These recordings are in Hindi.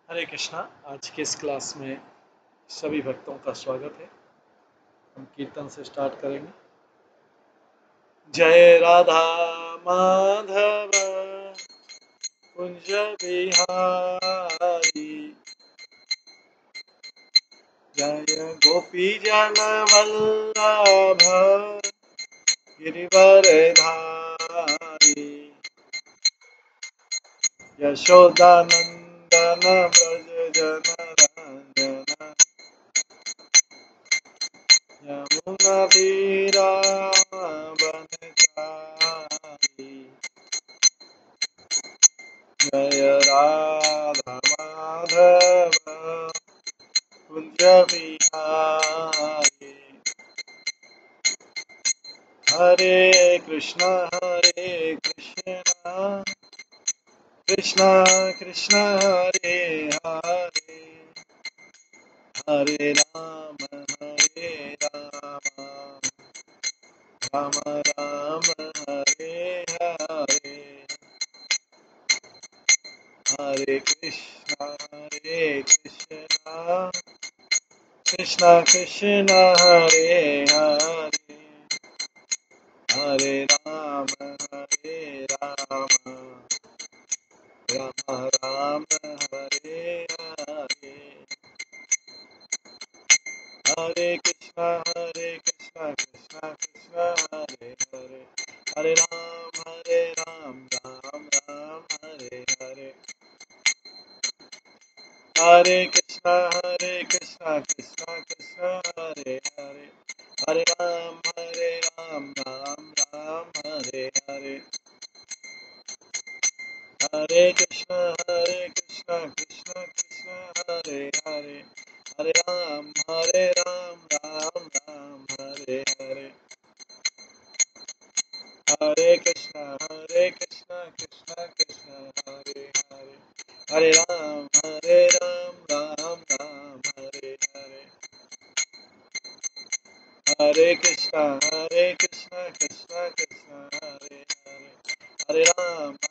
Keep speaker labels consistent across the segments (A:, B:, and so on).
A: हरे कृष्णा। आज के इस क्लास में सभी भक्तों का स्वागत है। हम कीर्तन से स्टार्ट करेंगे। जय राधा माधव कुंज बिहारी, जय गोपी जन वल्लभ गिरिवरधारी, यशोदानंदन व्रज जन यमुना तीरा बनचारी, जय राधा माधव कुंज बिहारी। हरे कृष्णा कृष्णा कृष्णा हरे हरे, हरे राम राम राम हरे हरे, हरे कृष्णा कृष्णा कृष्णा हरे हरे, हरे राम राम राम हरे हरे, हरे कृष्णा कृष्णा कृष्णा हरे हरे, हरे राम राम राम हरे हरे, हरे कृष्णा कृष्णा कृष्णा हरे हरे, हरे राम राम हरे हरे, हरे कृष्णा कृष्णा कृष्णा हरे हरे, हरे राम राम हरे हरे, हरे कृष्णा कृष्णा कृष्णा हरे हरे, हरे राम राम हरे हरे, हरे कृष्णा कृष्णा कृष्णा हरे हरे,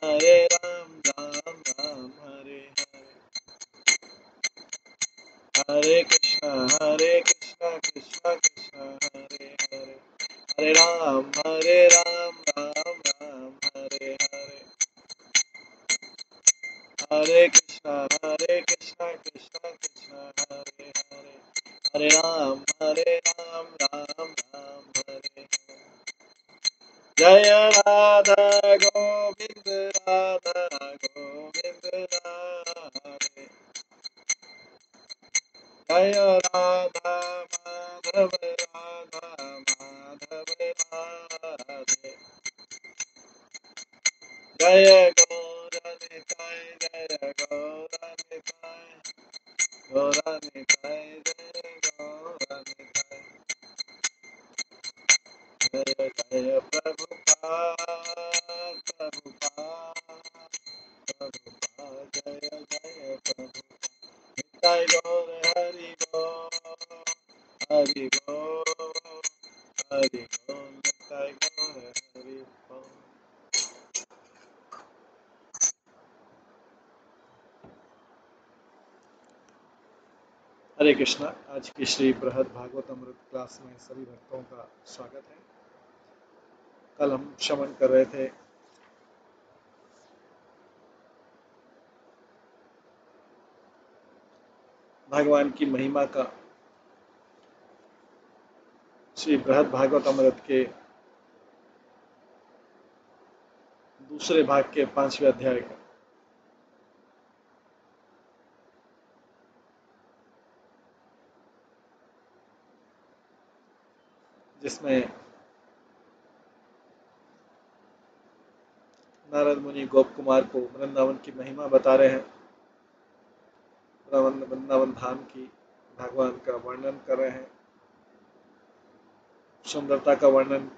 A: हरे राम राम हरे हरे, हरे कृष्णा कृष्णा कृष्णा हरे हरे, हरे राम राम हरे हरे, हरे कृष्णा कृष्णा कृष्णा हरे हरे, हरे राम राम हरे हरे, जय राधा गोविंद राधे, जय राधा माधव राधे, जय गौरनिताय जय गौरनिताय गौरनिताय जय गौरनिताय, जय जय प्रभुपाद जय जय प्रभुपाद, निताय गौर हरि गौर हरि गौर हरि गौर, निताय गौर हरि गौर। हरे कृष्णा। आज की श्री बृहद भागवत अमृत क्लास में सभी भक्तों का स्वागत है। कल हम श्रवण कर रहे थे भगवान की महिमा का, श्री बृहद भागवत अमृत के दूसरे भाग के 5वें अध्याय का। जिसमें नारद मुनि गोप कुमार को वृंदावन की महिमा बता रहे हैं, वृंदावन धाम की भगवान का वर्णन कर रहे हैं, सुंदरता का वर्णन,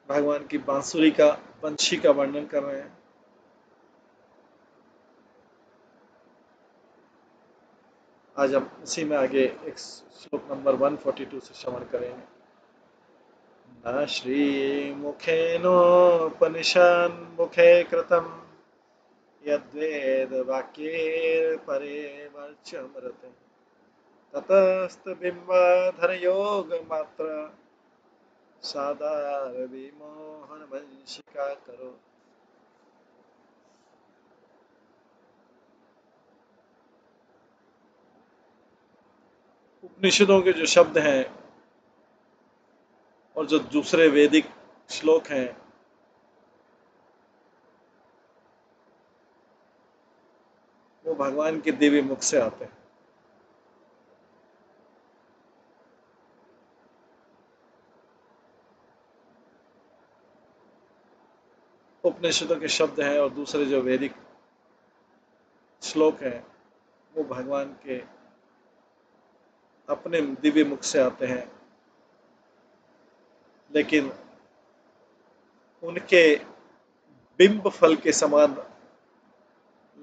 A: भगवान की बांसुरी का, पंछी का वर्णन कर रहे हैं। आज हम इसी में आगे एक श्लोक नंबर 142 से श्रवण करेंगे। न श्रीमुखेनोपनिषन्मुखे कृतं यद्वेदवाक्ये परिवर्च्यमृते ततस्तबिम्बाधरयोगमात्र सादार विमोहन वंशिका करो। उपनिषदों के जो शब्द हैं और जो दूसरे वैदिक श्लोक हैं वो भगवान के दिव्य मुख से आते हैं। उपनिषदों के शब्द हैं और दूसरे जो वैदिक श्लोक हैं वो भगवान के अपने दिव्य मुख से आते हैं, लेकिन उनके बिंब फल के समान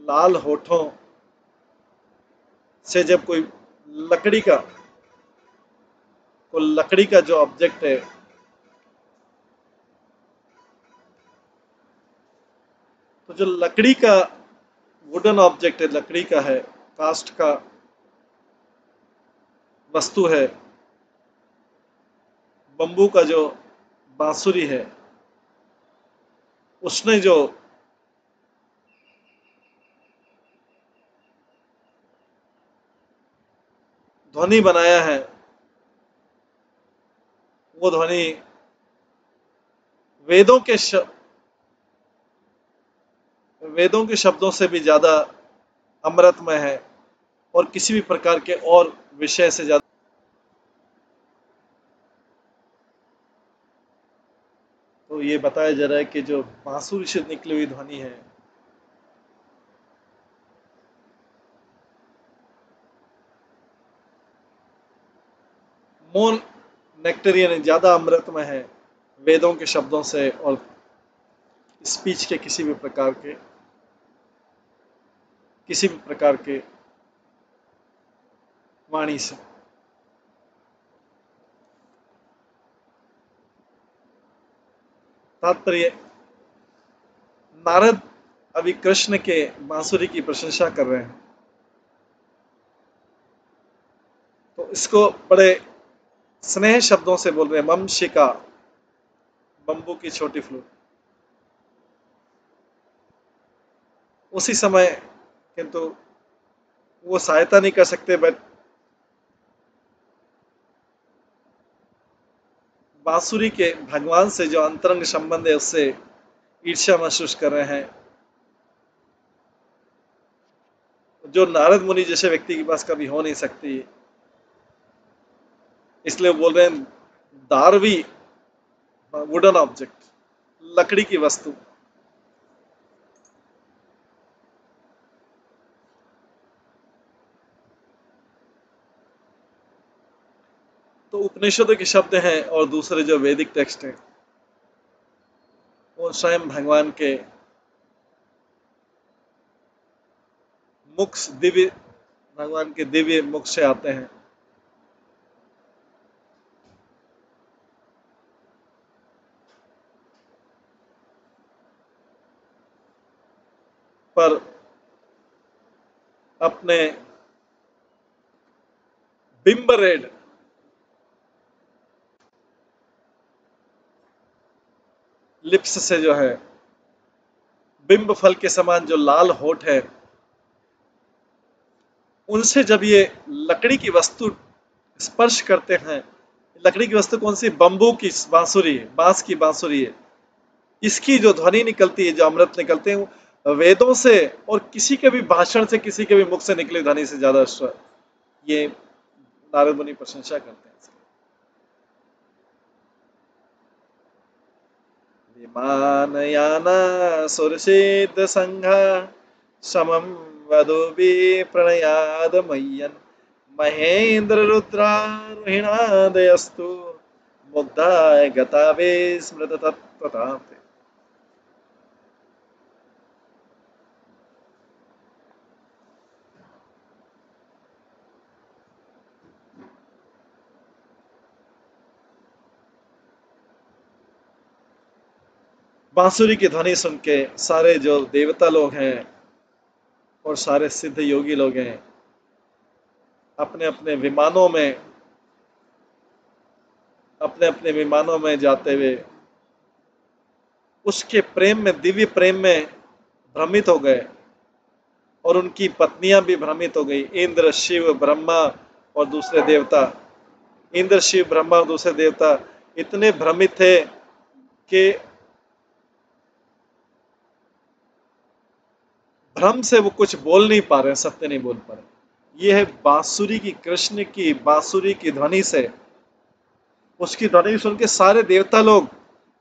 A: लाल होठों से जब कोई लकड़ी का जो ऑब्जेक्ट है, तो जो लकड़ी का वुडन ऑब्जेक्ट है, लकड़ी का है, कास्ट का वस्तु है, बम्बू का जो बांसुरी है, उसने जो ध्वनि बनाया है वो ध्वनि वेदों के वेदों के शब्दों से भी ज्यादा अमृतमय है और किसी भी प्रकार के और विषय से ज्यादा। तो ये बताया जा रहा है कि जो बांसुरी से निकली हुई ध्वनि है मोन नेक्टेरियन ज्यादा अमृतमय है वेदों के शब्दों से और स्पीच के किसी भी प्रकार के वाणी से। तात्पर्य, नारद अभी कृष्ण के बांसुरी की प्रशंसा कर रहे हैं, तो इसको बड़े स्नेह शब्दों से बोल रहे हैं, ममशिका, बंबू की छोटी फ्लूट। उसी समय किंतु वो सहायता नहीं कर सकते, बट बांसुरी के भगवान से जो अंतरंग संबंध है उससे ईर्ष्या महसूस कर रहे हैं, जो नारद मुनि जैसे व्यक्ति के पास कभी हो नहीं सकती। इसलिए बोल रहे हैं दारवी, वुडन ऑब्जेक्ट, लकड़ी की वस्तु। तो उपनिषदों के शब्द हैं और दूसरे जो वैदिक टेक्स्ट हैं वो स्वयं मुख दिव्य भगवान के दिव्य मुख से आते हैं। पर अपने बिंब रेड लिप्स से जो है, बिंब फल के समान जो लाल होठ है, उनसे जब ये लकड़ी की वस्तु स्पर्श करते हैं, लकड़ी की वस्तु कौन सी? बंबू की बांसुरी है, बांस की बांसुरी है। इसकी जो ध्वनि निकलती है, जो अमृत निकलते हैं, वो वेदों से और किसी के भी भाषण से, किसी के भी मुख से निकली ध्वनि से ज्यादा ये नारद मुनि प्रशंसा करते हैं। विमानयाना सुरसिद्ध संघा समं वधुभि प्रणयाद मय्यन महेंद्र रुद्रारोहिणादयस्तु मुग्धाय गतावे स्मृत तत्प्रताप। बांसुरी की ध्वनि सुन के सारे जो देवता लोग हैं और सारे सिद्ध योगी लोग हैं अपने अपने विमानों में जाते हुए उसके प्रेम में, दिव्य प्रेम में भ्रमित हो गए। और उनकी पत्नियां भी भ्रमित हो गई, इंद्र, शिव, ब्रह्मा और दूसरे देवता। इंद्र, शिव, ब्रह्मा और दूसरे देवता इतने भ्रमित थे कि भ्रम से वो कुछ बोल नहीं पा रहे, सत्य नहीं बोल पा रहे। ये है बांसुरी की, कृष्ण की बांसुरी की ध्वनि से, उसकी ध्वनि सुन के सारे देवता लोग,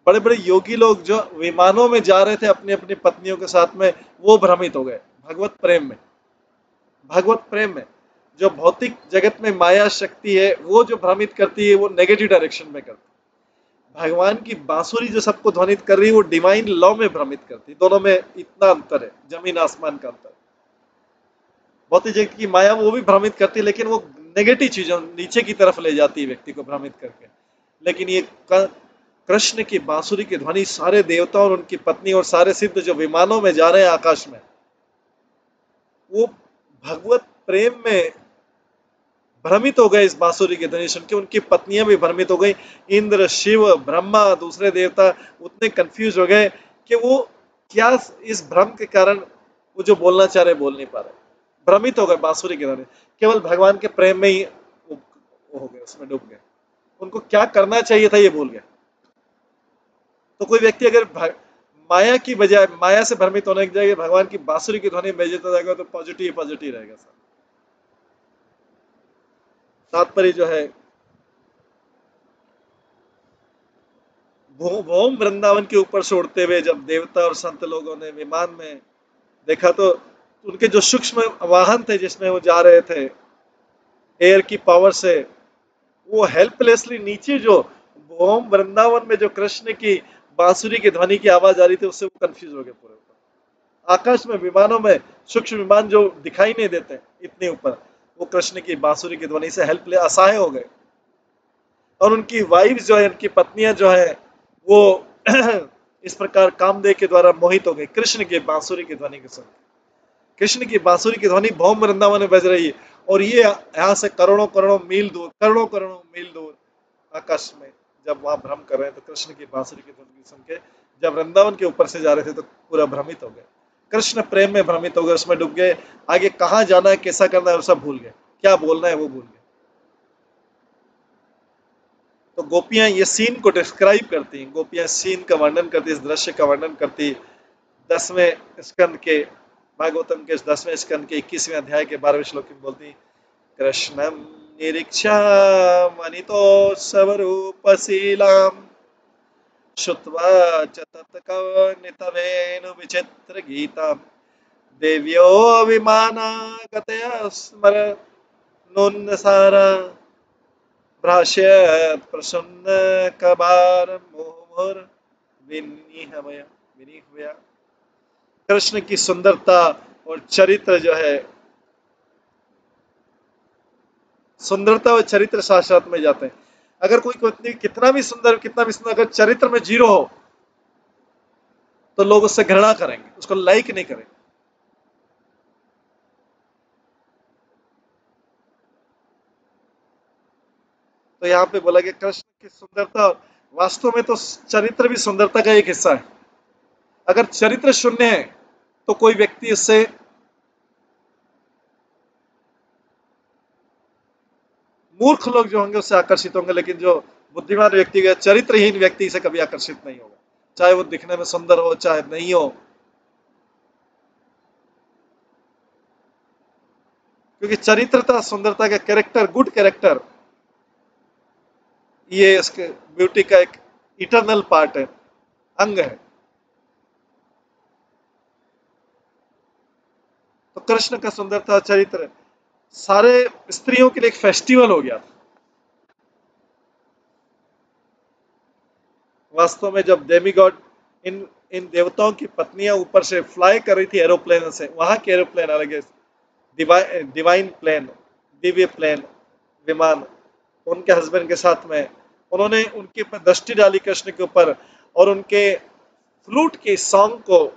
A: बड़े बड़े योगी लोग जो विमानों में जा रहे थे अपनी अपनी पत्नियों के साथ में, वो भ्रमित हो गए भगवत प्रेम में। भगवत प्रेम में जो भौतिक जगत में माया शक्ति है वो जो भ्रमित करती है वो नेगेटिव डायरेक्शन में करती है। भगवान की बांसुरी जो सबको ध्वनित कर रही है वो डिवाइन लॉ में भ्रमित करती है। दोनों में इतना अंतर है, जमीन आसमान का अंतर। भौतिक जगत की माया वो भी भ्रमित करती है लेकिन वो नेगेटिव चीजों, नीचे की तरफ ले जाती है व्यक्ति को भ्रमित करके। लेकिन ये कृष्ण की बांसुरी की ध्वनि सारे देवताओं और उनकी पत्नी और सारे सिद्ध जो विमानों में जा रहे हैं आकाश में, वो भगवत प्रेम में भ्रमित हो गए। इस बांसुरी की ध्वनि सुन के उनकी पत्नियां भी भ्रमित हो गई। इंद्र, शिव, ब्रह्मा, दूसरे देवता उतने कंफ्यूज हो गए कि वो क्या, इस भ्रम के कारण वो जो बोलना चाह रहे बोल नहीं पा रहे, भ्रमित हो गए बांसुरी की ध्वनि। केवल भगवान के प्रेम में ही वो हो गए, उसमें डूब गए। उनको क्या करना चाहिए था ये भूल गए। तो कोई व्यक्ति अगर माया की बजाय, माया से भ्रमित होने की जगह भगवान की बांसुरी की ध्वनि में बजता जाएगा तो पॉजिटिव पॉजिटिव रहेगा। सर तात्पर्य जो है, भूम वृंदावन के ऊपर से उड़ते हुए जब देवता और संत लोगों ने विमान में देखा तो उनके जो सूक्ष्म वाहन थे जिसमें वो जा रहे थे एयर की पावर से, वो हेल्पलेसली नीचे जो भूम वृंदावन में जो कृष्ण की बांसुरी की ध्वनि की आवाज आ रही थी उससे वो कंफ्यूज हो गए पूरे ऊपर। आकाश में विमानों में सूक्ष्म विमान जो दिखाई नहीं देते इतने ऊपर, वो कृष्ण की बांसुरी की ध्वनि से हेल्पलेस, असहाय हो गए। और उनकी वाइफ जो है, उनकी पत्नियां जो है, वो इस प्रकार कामदेव के द्वारा मोहित हो गई कृष्ण की बांसुरी की ध्वनि के सुन। कृष्ण की बांसुरी की ध्वनि भौम वृंदावन में बज रही है और ये यहाँ से करोड़ों करोड़ों मील दूर, करोड़ों करोड़ों मील दूर आकाश में जब वहां भ्रम कर रहे हैं तो कृष्ण की बांसुरी की ध्वनि सुन के जब वृंदावन के ऊपर से जा रहे थे तो पूरा भ्रमित हो गए। कृष्ण प्रेम में भ्रमित हो गए, उसमें डूब गए। आगे कहाँ जाना है, कैसा करना है, वो सब भूल गए, क्या बोलना है वो भूल गए। तो गोपियां ये सीन को डिस्क्राइब करती हैं, गोपियां सीन का वर्णन करती, इस दृश्य का वर्णन करती 10वें स्कंद के, भागवतम के 10वें स्कंद के 21वें अध्याय के 12वें श्लोक में बोलती, कृष्णम निरीक्षा मनितो स्वरूपशीलाम श्रुत्वा च तत्कवनितवेनु विचित्र गीताम देव्यो विमानागतया स्मरन्नुन्नसारा भ्राश्यत् प्रसन्न कबार मुहुर् विनिहवया। कृष्ण की सुंदरता और चरित्र जो है, सुंदरता और चरित्र साथ साथ में जाते हैं। अगर कोई कितना भी सुंदर अगर चरित्र में जीरो हो तो लोग उससे घृणा करेंगे, उसको लाइक नहीं करेंगे। तो यहाँ पे बोला कि कृष्ण की सुंदरता, वास्तव में तो चरित्र भी सुंदरता का एक हिस्सा है। अगर चरित्र शून्य है तो कोई व्यक्ति उससे, मूर्ख लोग जो होंगे उससे आकर्षित होंगे, लेकिन जो बुद्धिमान व्यक्ति है, चरित्रहीन व्यक्ति से कभी आकर्षित नहीं होगा, चाहे वो दिखने में सुंदर हो चाहे नहीं हो। क्योंकि चरित्रता, सुंदरता का कैरेक्टर, गुड कैरेक्टर, ये इसके ब्यूटी का एक इटरनल पार्ट है, अंग है। तो कृष्ण का सुंदरता चरित्र सारे स्त्रियों के लिए एक फेस्टिवल हो गया था। वास्तव में जब डेमीगॉड इन इन देवताओं की पत्नियां ऊपर से फ्लाई कर रही थी एरोप्लेन से, वहां के एरोप्लेन अलग है, डिवाइन प्लेन, दिव्य प्लेन, विमान, उनके हस्बैंड के साथ में उन्होंने उनके ऊपर दृष्टि डाली कृष्ण के ऊपर और उनके फ्लूट के सॉन्ग को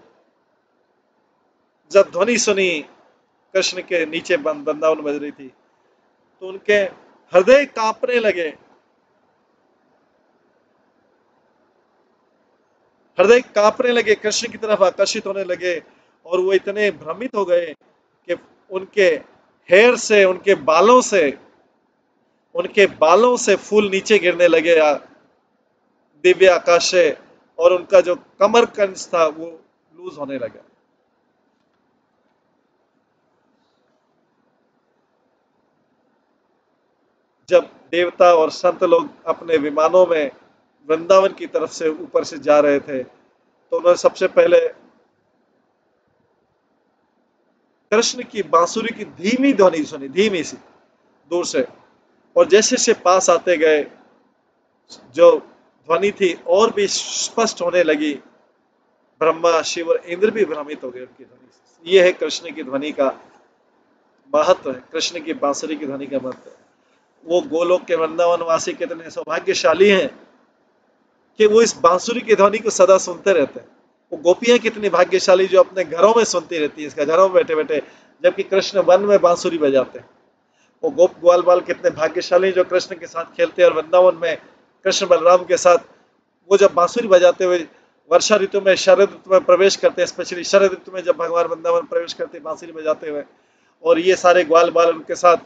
A: जब ध्वनि सुनी कृष्ण के नीचे वृंदावन बज रही थी, तो उनके हृदय कांपने लगे, हृदय कांपने लगे, कृष्ण की तरफ आकर्षित होने लगे। और वो इतने भ्रमित हो गए कि उनके हेयर से, उनके बालों से फूल नीचे गिरने लगे दिव्य आकाश से, और उनका जो कमर कंस था वो लूज होने लगा। जब देवता और संत लोग अपने विमानों में वृंदावन की तरफ से ऊपर से जा रहे थे, तो उन्होंने सबसे पहले कृष्ण की बांसुरी की धीमी ध्वनि सुनी, धीमी सी दूर से, और जैसे से पास आते गए जो ध्वनि थी और भी स्पष्ट होने लगी। ब्रह्मा, शिव और इंद्र भी भ्रमित हो गए उनकी ध्वनि से। ये है कृष्ण की ध्वनि का महत्व, है कृष्ण की बांसुरी की ध्वनि का महत्व। वो गोलोक के वृंदावन वासी कितने सौभाग्यशाली हैं कि वो इस बांसुरी की ध्वनि को सदा सुनते रहते हैं। वो गोपियां कितनी भाग्यशाली जो अपने घरों में सुनती रहती है, इसका घरों में बैठे बैठे, जबकि कृष्ण वन में बांसुरी बजाते हैं। वो गोप ग्वाल बाल कितने भाग्यशाली जो कृष्ण के साथ खेलते हैं, और वृंदावन में कृष्ण बलराम के साथ वो जब बांसुरी बजाते हुए वर्षा ऋतु में, शरद ऋतु में प्रवेश करते हैं, स्पेशली शरद ऋतु में जब भगवान वृंदावन प्रवेश करते हैं बांसुरी बजाते हुए, और ये सारे ग्वाल बाल उनके साथ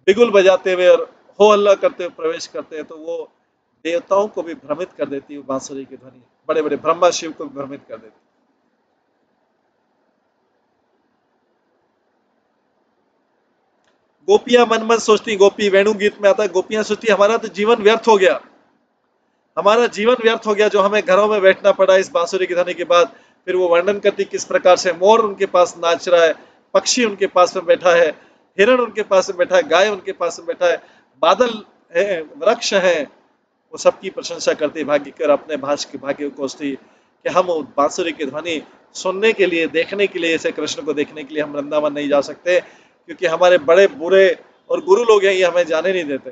A: बिगुल बजाते हुए और हो हल्ला करते हुए प्रवेश करते हैं, तो वो देवताओं को भी भ्रमित कर देती है बांसुरी की ध्वनि। बड़े बड़े ब्रह्मा शिव को भी भ्रमित कर देती है। गोपियां मन मन सोचती, गोपी वेणु गीत में आता है, गोपियां सोचती हमारा तो जीवन व्यर्थ हो गया, हमारा जीवन व्यर्थ हो गया जो हमें घरों में बैठना पड़ा इस बांसुरी की ध्वनि के बाद। फिर वो वर्णन करती किस प्रकार से मोर उनके पास नाच रहा है, पक्षी उनके पास में बैठा है, हिरण उनके पास में बैठा है, गाय उनके पास में बैठा है, बादल है, वृक्ष है, वो सबकी प्रशंसा करती, भाग्य कर अपने भाग्य को कोसती कि हम बांसुरी की ध्वनि सुनने के लिए, देखने के लिए, ऐसे कृष्ण को देखने के लिए हम वृंदावन नहीं जा सकते, क्योंकि हमारे बड़े बुरे और गुरु लोग हैं, ये हमें जाने नहीं देते।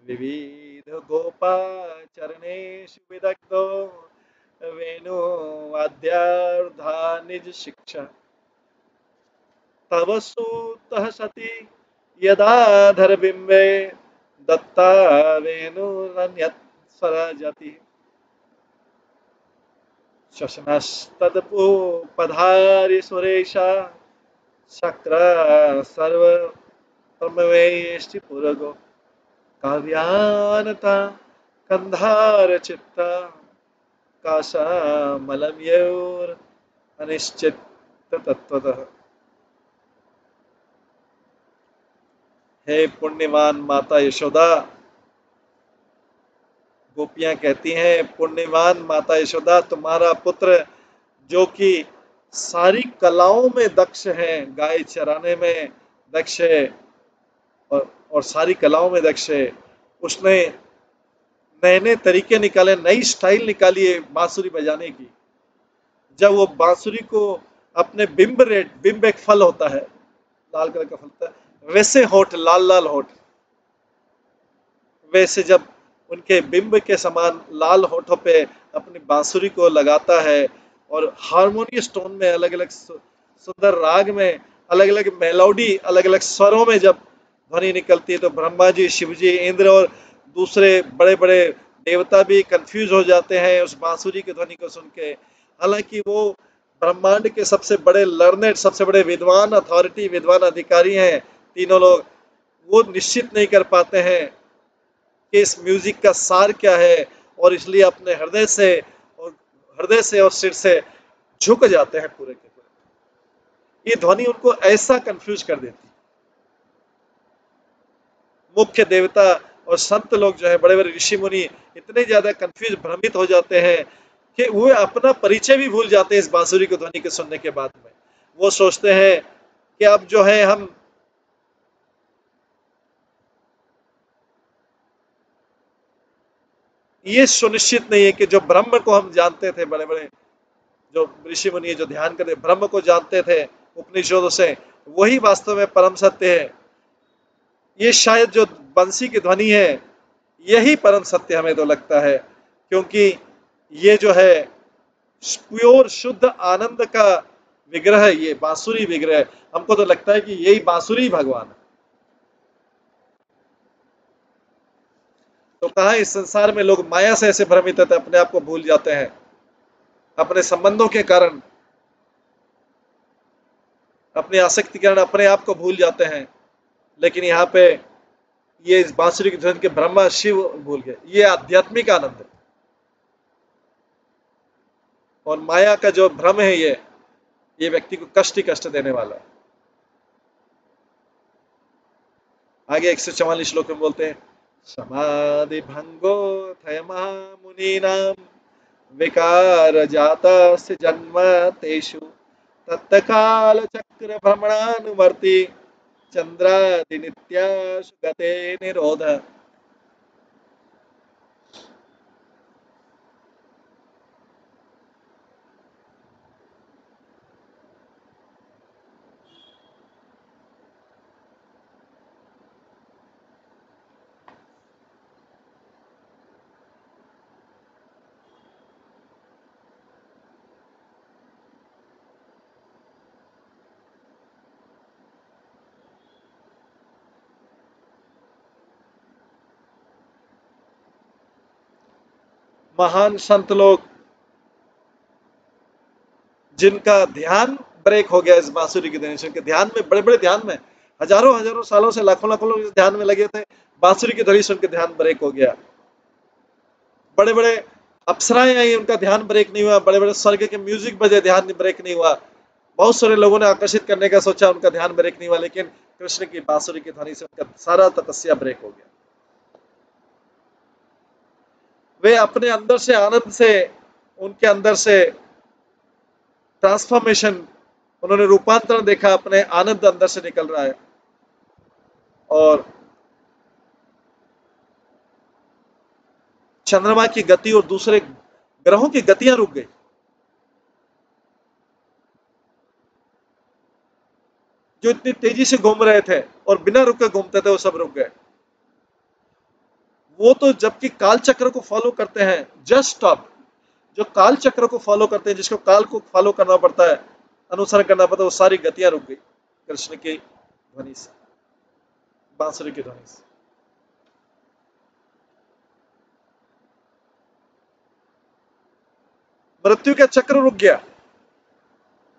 A: विविध गोपाचरणेषु विदग्धो वेणु वाद्यार्धा निज शिक्षा तव सूतः सति यदाधर बिंबे दत्ता वेणुरन्यत् स्वराजति शशनस्तदपधारि सुरेशा शक्र सर्व ब्रह्मवेष्टि पुरगो काव्यानता कंधार चित्ता काशामलमयूर अनिश्चित तत्वतः। हे पुण्यवान माता यशोदा, गोपियां कहती हैं पुण्यवान माता यशोदा, तुम्हारा पुत्र जो कि सारी कलाओं में दक्ष है, गाय चराने में दक्ष है, और सारी कलाओं में दक्ष है, उसने नए नए तरीके निकाले, नई स्टाइल निकाली है बांसुरी बजाने की। जब वो बांसुरी को अपने बिंब एक फल होता है, लाल कलर का फल होता है, वैसे होठ, लाल लाल होठ, वैसे जब उनके बिंब के समान लाल होठों पे अपनी बांसुरी को लगाता है, और हारमोनियस टोन में, अलग अलग सुंदर राग में, अलग अलग मेलोडी, अलग अलग स्वरों में जब ध्वनि निकलती है, तो ब्रह्मा जी, शिव जी, इंद्र और दूसरे बड़े बड़े देवता भी कंफ्यूज हो जाते हैं उस बांसुरी की ध्वनि को सुन के। हालांकि वो ब्रह्मांड के सबसे बड़े लर्नेड, सबसे बड़े विद्वान अथॉरिटी, विद्वान अधिकारी हैं तीनों लोग, वो निश्चित नहीं कर पाते हैं कि इस म्यूजिक का सार क्या है, और इसलिए अपने हृदय से और सिर से झुक जाते हैं पूरे के पूरे। ये ध्वनि उनको ऐसा कंफ्यूज कर देती। मुख्य देवता और संत लोग जो है, बड़े बड़े ऋषि मुनि, इतने ज्यादा कंफ्यूज, भ्रमित हो जाते हैं कि वो अपना परिचय भी भूल जाते हैं इस बांसुरी की ध्वनि के सुनने के बाद में। वो सोचते हैं कि अब जो है हम ये सुनिश्चित नहीं है कि जो ब्रह्म को हम जानते थे, बड़े बड़े जो ऋषि मुनि जो ध्यान करते ब्रह्म को जानते थे उपनिषदों से, वही वास्तव में परम सत्य है। ये शायद जो बंसी की ध्वनि है, यही परम सत्य हमें तो लगता है, क्योंकि ये जो है प्योर शुद्ध आनंद का विग्रह है, ये बांसुरी विग्रह है। हमको तो लगता है कि यही बांसुरी भगवान है। तो कहा इस संसार में लोग माया से ऐसे भ्रमित होते हैं, अपने आप को भूल जाते हैं, अपने संबंधों के कारण, अपनी आसक्ति के कारण अपने आप को भूल जाते हैं। लेकिन यहाँ पे ये इस बांसुरी की ध्वनि के ब्रह्मा शिव भूल गए। ये आध्यात्मिक आनंद है। और माया का जो भ्रम है, ये व्यक्ति को कष्ट ही कष्ट देने वाला है। आगे 144 श्लोक में बोलते हैं, समाधि भंगो थय महामुनीनाम विकार जाता से जन्म तेषु तत्काल चक्र भ्रमणानुवर्ती चंद्रादि नित्याशु गते निरोध। महान संत लोग जिनका ध्यान ब्रेक हो गया इस बांसुरी की ध्वनि सुन के, ध्यान में, बड़े बड़े ध्यान में, हजारों हजारों सालों से लाखों लाखों लोग इस ध्यान में लगे थे, बांसुरी की ध्वनि सुन के ध्यान ब्रेक हो गया। बड़े बड़े अप्सराएं आई, उनका ध्यान ब्रेक नहीं हुआ। बड़े बड़े स्वर्ग के म्यूजिक बजे, ध्यान ब्रेक नहीं हुआ। बहुत सारे लोगों ने आकर्षित करने का सोचा, उनका ध्यान ब्रेक नहीं हुआ। लेकिन कृष्ण की बांसुरी की ध्वनि से उनका सारा तपस्या ब्रेक हो गया। वे अपने अंदर से आनंद से, उनके अंदर से ट्रांसफॉर्मेशन, उन्होंने रूपांतरण देखा, अपने आनंद अंदर से निकल रहा है। और चंद्रमा की गति और दूसरे ग्रहों की गतियां रुक गई। जो इतनी तेजी से घूम रहे थे और बिना रुके घूमते थे, वो सब रुक गए। वो तो जबकि काल चक्र को फॉलो करते हैं, जस्ट स्टॉप, जो काल चक्र को फॉलो करते हैं, जिसको काल को फॉलो करना पड़ता है, अनुसरण करना पड़ता है, वो सारी गतियां रुक गई कृष्ण की ध्वनि से, बांसुरी की ध्वनि से। मृत्यु का चक्र रुक गया,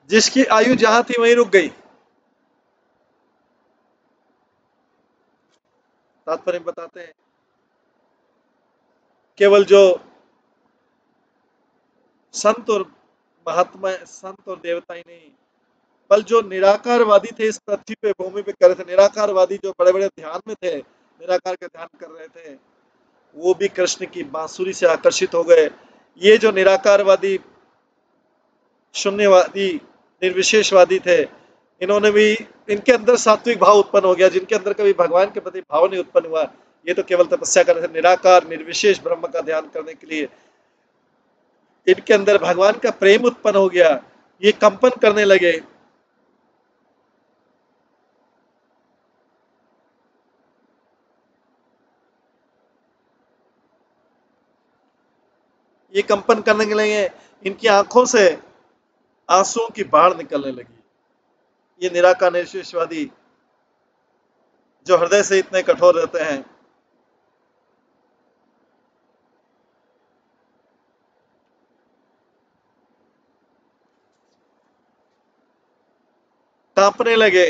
A: जिसकी आयु जहां थी वहीं रुक गई। तात्पर्य बताते हैं, केवल जो संत और महात्मा, संत और देवता ही नहीं, बल जो निराकारवादी थे इस पृथ्वी पे, भूमि पे कर रहे थे, निराकारवादी जो बड़े बड़े ध्यान में थे, निराकार का ध्यान कर रहे थे, वो भी कृष्ण की बांसुरी से आकर्षित हो गए। ये जो निराकारवादी, शून्यवादी, निर्विशेषवादी थे, इन्होंने भी, इनके अंदर सात्विक भाव उत्पन्न हो गया। जिनके अंदर कभी भगवान के प्रति भाव नहीं उत्पन्न हुआ, ये तो केवल तपस्या कर रहे थे निराकार निर्विशेष ब्रह्म का ध्यान करने के लिए। इनके अंदर भगवान का प्रेम उत्पन्न हो गया, ये कंपन करने लगे। ये कंपन करने के लिए इनकी आंखों से आंसुओं की बाढ़ निकलने लगी। ये निराकार निर्विशेषवादी जो हृदय से इतने कठोर रहते हैं, कांपने लगे।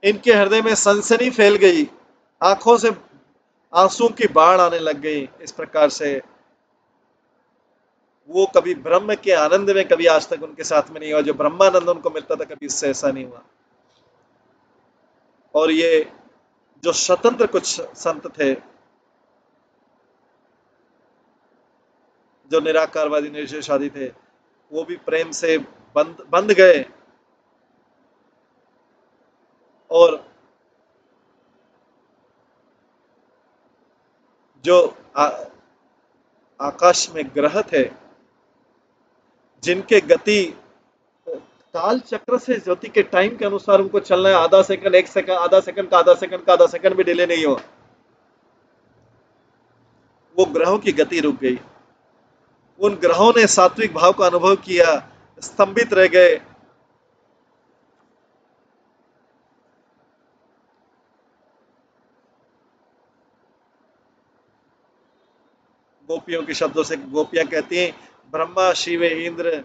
A: इनके हृदय में सनसनी फैल गई, आंखों से आंसू की बाढ़ आने लग गई। इस प्रकार से वो कभी ब्रह्म के आनंद में कभी आज तक उनके साथ में नहीं हुआ। जो ब्रह्मानंद उनको मिलता था, कभी इससे ऐसा नहीं हुआ। और ये जो स्वतंत्र कुछ संत थे, जो निराकारवादी निर्विशेषवादी थे, वो भी प्रेम से बंद बंध गए। और जो आकाश में ग्रह थे, जिनके गति काल चक्र से ज्योति के टाइम के अनुसार उनको चलना है। आधा सेकंड, एक सेकंड, आधा सेकंड का आधा सेकंड का आधा सेकंड भी डिले नहीं हो। वो ग्रहों की गति रुक गई। उन ग्रहों ने सात्विक भाव का अनुभव किया, स्तंभित रह गए। गोपियों के शब्दों से गोपियां कहती हैं, ब्रह्मा शिव इंद्र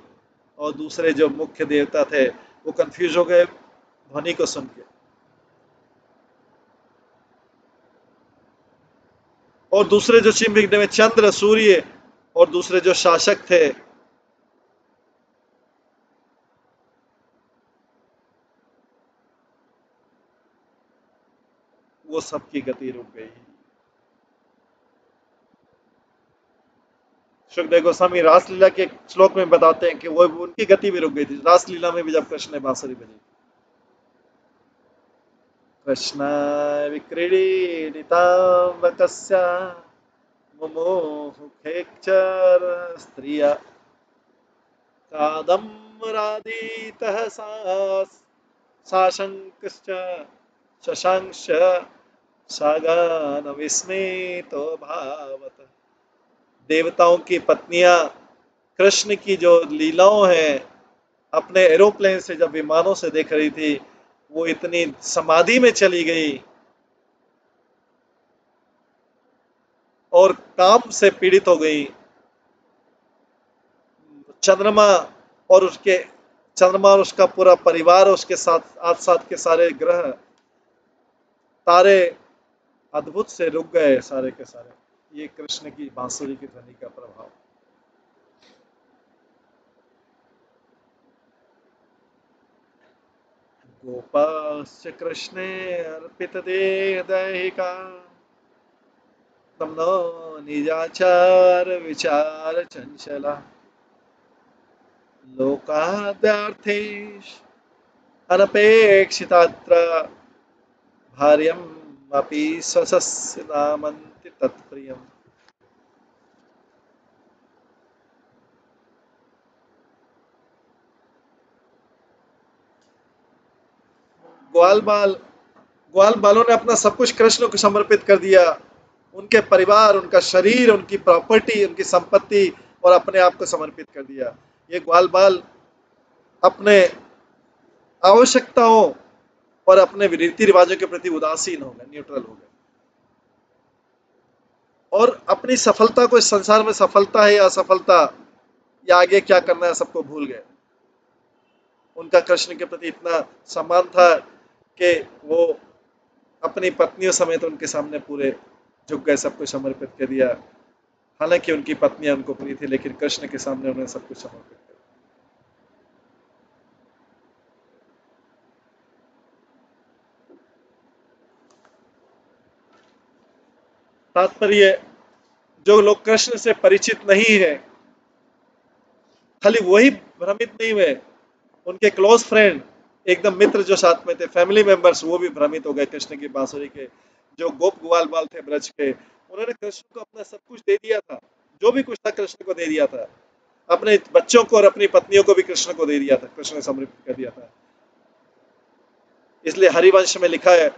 A: और दूसरे जो मुख्य देवता थे वो कंफ्यूज हो गए ध्वनि को सुन के। और दूसरे जो चिंबिक में चंद्र सूर्य और दूसरे जो शासक थे वो सबकी गति रुक गई। सुखदेव गोस्वामी रासलीला के श्लोक में बताते हैं कि वो उनकी गति भी रुक गई थी रासलीला में भी, जब कृष्ण ने बांसुरी बजी। कृष्ण विक्रीडिताम्बकस्य मुमुहुखेक्षर स्त्रिया कादम्बरादितः साशंकश्च शशांक्ष सागान विस्मितो भावत। देवताओं की पत्नियां कृष्ण की जो लीलाओं हैं अपने एरोप्लेन से जब विमानों से देख रही थी, वो इतनी समाधि में चली गई और काम से पीड़ित हो गई। चंद्रमा और उसके चंद्रमा और उसका पूरा परिवार, उसके साथ आस साथ के सारे ग्रह तारे अद्भुत से रुक गए सारे के सारे। ये कृष्ण की बांसुरी की ध्वनि का प्रभाव। गोपाश्च कृष्णे अर्पित देहिका तमनो निजाचार विचार चंचला लोकाद्यार्थेश अनपेक्षितात्र भार्यम अपि स्वसस्य नामन्ति तत्प्रियम। ग्वाल बाल ग्वाल बालों ने अपना सब कुछ कृष्ण को समर्पित कर दिया। उनके परिवार, उनका शरीर, उनकी प्रॉपर्टी, उनकी संपत्ति और अपने आप को समर्पित कर दिया। ये ग्वाल बाल अपने आवश्यकताओं और अपने रीति रिवाजों के प्रति उदासीन हो गए, न्यूट्रल हो गए और अपनी सफलता को, इस संसार में सफलता है या असफलता या आगे क्या करना है, सबको भूल गए। उनका कृष्ण के प्रति इतना सम्मान था कि वो अपनी पत्नियों समेत उनके सामने पूरे झुक गए, सब कुछ समर्पित कर दिया। हालांकि उनकी पत्नियां उनको प्रिय थी, लेकिन कृष्ण के सामने उन्होंने सब कुछ समर्पित कर दिया। तात्पर्य, जो लोग कृष्ण से परिचित नहीं है, खाली वही भ्रमित नहीं हुए, उनके क्लोज फ्रेंड, एकदम मित्र जो साथ में थे, फैमिली मेंबर्स, वो भी भ्रमित हो गए कृष्ण की बांसुरी के। जो गोप ग्वाल बाल थे ब्रज के, उन्होंने कृष्ण को अपना सब कुछ दे दिया था। जो भी कुछ था कृष्ण को दे दिया था। अपने बच्चों को और अपनी पत्नियों को भी कृष्ण को दे दिया था, कृष्ण ने समर्पित कर दिया था। इसलिए हरिवंश में लिखा है,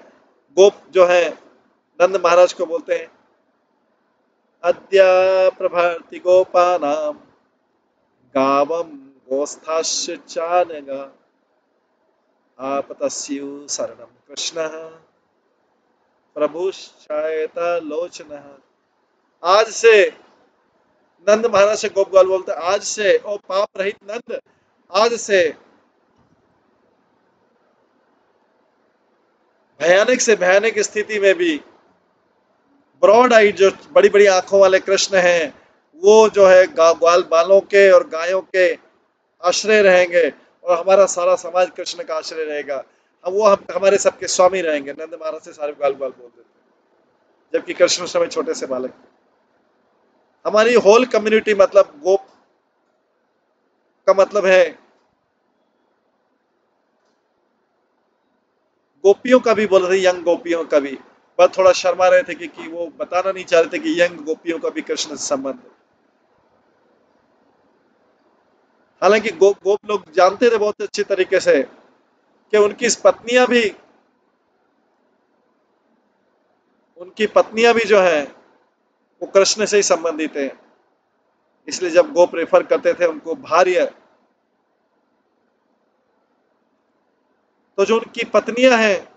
A: गोप जो है नंद महाराज को बोलते हैं, अद्य प्रभृति गोपानाम गावम गोस्थाश्च चानगा आपतस्यु शरणम कृष्ण प्रभुश्चायत लोचन। आज से नंद महाराज से गोप ग्वाल बोलते, आज से ओ पाप रहित नंद, आज से भयानक से भयानक स्थिति में भी ब्रॉड आइड, जो बड़ी बड़ी आंखों वाले कृष्ण हैं, वो जो है ग्वाल बालों के और गायों के आश्रय रहेंगे और हमारा सारा समाज कृष्ण का आश्रय रहेगा। हम हमारे सबके स्वामी रहेंगे। नंद महाराज से सारे ग्वाल बाल बोल देते, जबकि कृष्ण उस समय छोटे से बालक थे। हमारी होल कम्युनिटी, मतलब गोप का मतलब है गोपियों का भी बोल रहे थे, यंग गोपियों का भी, पर थोड़ा शर्मा रहे थे कि वो बताना नहीं चाह रहे थे कि यंग गोपियों का भी कृष्ण से संबंध है। हालांकि गोप लोग जानते थे बहुत अच्छी तरीके से कि उनकी पत्नियां भी जो है वो कृष्ण से ही संबंधित है। इसलिए जब गोप रेफर करते थे उनको भार्य, तो जो उनकी पत्नियां हैं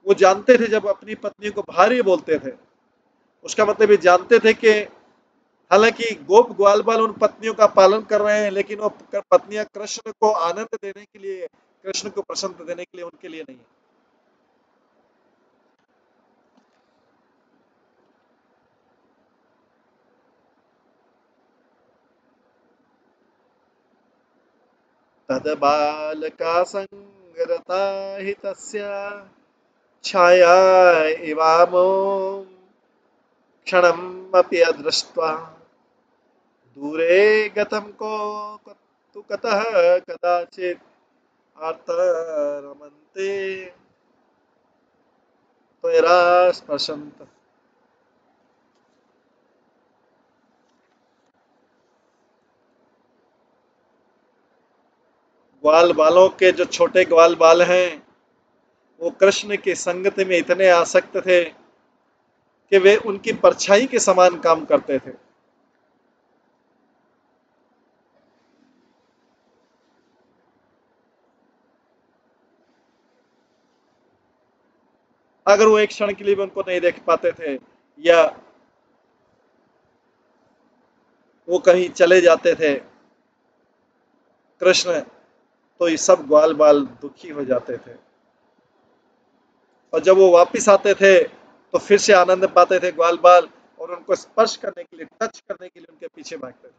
A: वो जानते थे, जब अपनी पत्नी को भार्य बोलते थे उसका मतलब ये जानते थे कि हालांकि गोप ग्वाल बाल उन पत्नियों का पालन कर रहे हैं, लेकिन वो पत्नियां कृष्ण को आनंद देने के लिए, कृष्ण को प्रसन्न देने के लिए उनके लिए नहीं है। तद बालका संगरता हि तस्य छाया इवामो क्षणमपि अदृष्ट्वा दूरे गतं को तु कतः कदाचित् आर्तरमन्ते त्वया स्पर्शन्त। ग्वाल बालों के जो छोटे ग्वाल बाल हैं वो कृष्ण की संगत में इतने आसक्त थे कि वे उनकी परछाई के समान काम करते थे। अगर वो एक क्षण के लिए भी उनको नहीं देख पाते थे या वो कहीं चले जाते थे कृष्ण, तो ये सब ग्वाल बाल दुखी हो जाते थे, और जब वो वापस आते थे तो फिर से आनंद पाते थे ग्वाल बाल, और उनको स्पर्श करने के लिए, टच करने के लिए उनके पीछे भागते थे।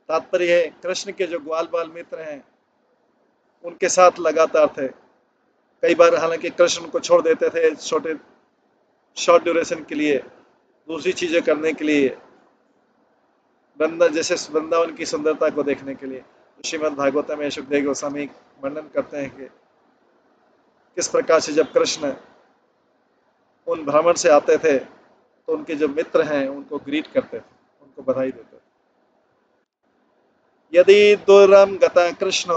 A: तात्पर्य है कृष्ण के जो ग्वाल बाल मित्र हैं उनके साथ लगातार थे। कई बार हालांकि कृष्ण को छोड़ देते थे छोटे शॉर्ट ड्यूरेशन के लिए, दूसरी चीजें करने के लिए, जैसे वृंदावन की सुंदरता को देखने के लिए। श्रीमद् भागवत में सुखदेव गोस्वामी वर्णन करते हैं कि किस प्रकार से जब कृष्ण उन भ्रमण से आते थे तो उनके जो मित्र हैं उनको ग्रीट करते थे, उनको बधाई देते थे। यदि दूरम गता कृष्ण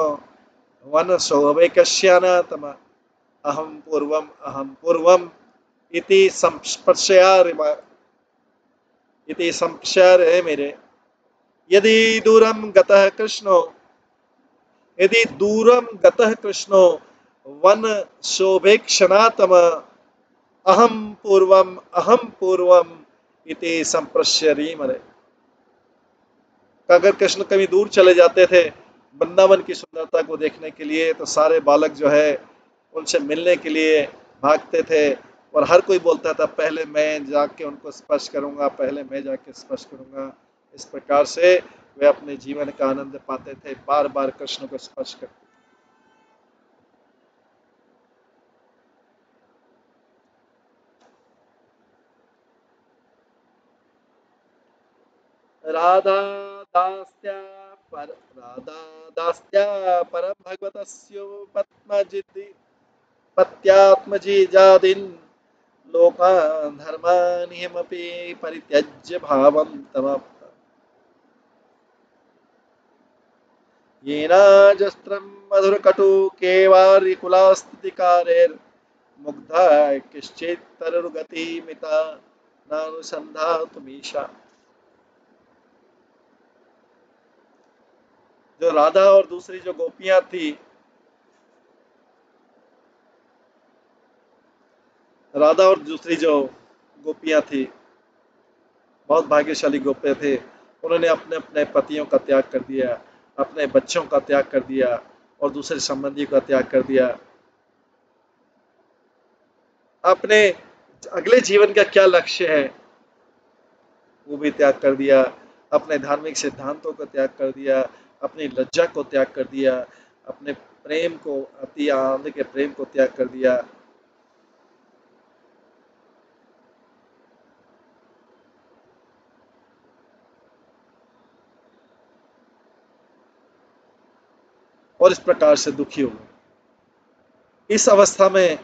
A: वन सौवेकश्यान तम अहम पूर्वम इति संस्पर्शया मेरे। यदि दूरम गतः कृष्णो यदि दूरम गतः कृष्णो वन शोभेक्षणातम अहम पूर्वम इति संप्रश्यरी मरे। अगर कृष्ण कभी दूर चले जाते थे वृंदावन की सुंदरता को देखने के लिए, तो सारे बालक जो है उनसे मिलने के लिए भागते थे, और हर कोई बोलता था पहले मैं जाके उनको स्पर्श करूंगा, पहले मैं जाके स्पर्श करूंगा। इस प्रकार से वे अपने जीवन का आनंद पाते थे, बार बार कृष्ण को स्पर्श करते। राधा दास्या राधा दास्या परम भगवतस्यो पद्मजिति पत्यात्मजी जादिन लोकान् धर्मानिहमपि परित्यज्य भावं तमप्त येनाजस्त्रं मधुरकटु केवारिकुलास्थितिकारेर्मुग्धा किश्चित्तरुगतिमिता नानुसन्धातुमीशा। जो राधा और दूसरी जो गोपियां थी, राधा और दूसरी जो गोपियां थी बहुत भाग्यशाली गोपियां थे। उन्होंने अपने अपने पतियों का त्याग कर दिया, अपने बच्चों का त्याग कर दिया, और दूसरे संबंधी का त्याग कर दिया। अपने अगले जीवन का क्या लक्ष्य है वो भी त्याग कर दिया, अपने धार्मिक सिद्धांतों को त्याग कर दिया, अपनी लज्जा को त्याग कर दिया, अपने प्रेम को, अति आनंद के प्रेम को त्याग कर दिया। और इस प्रकार से दुखी हो गए। इस अवस्था में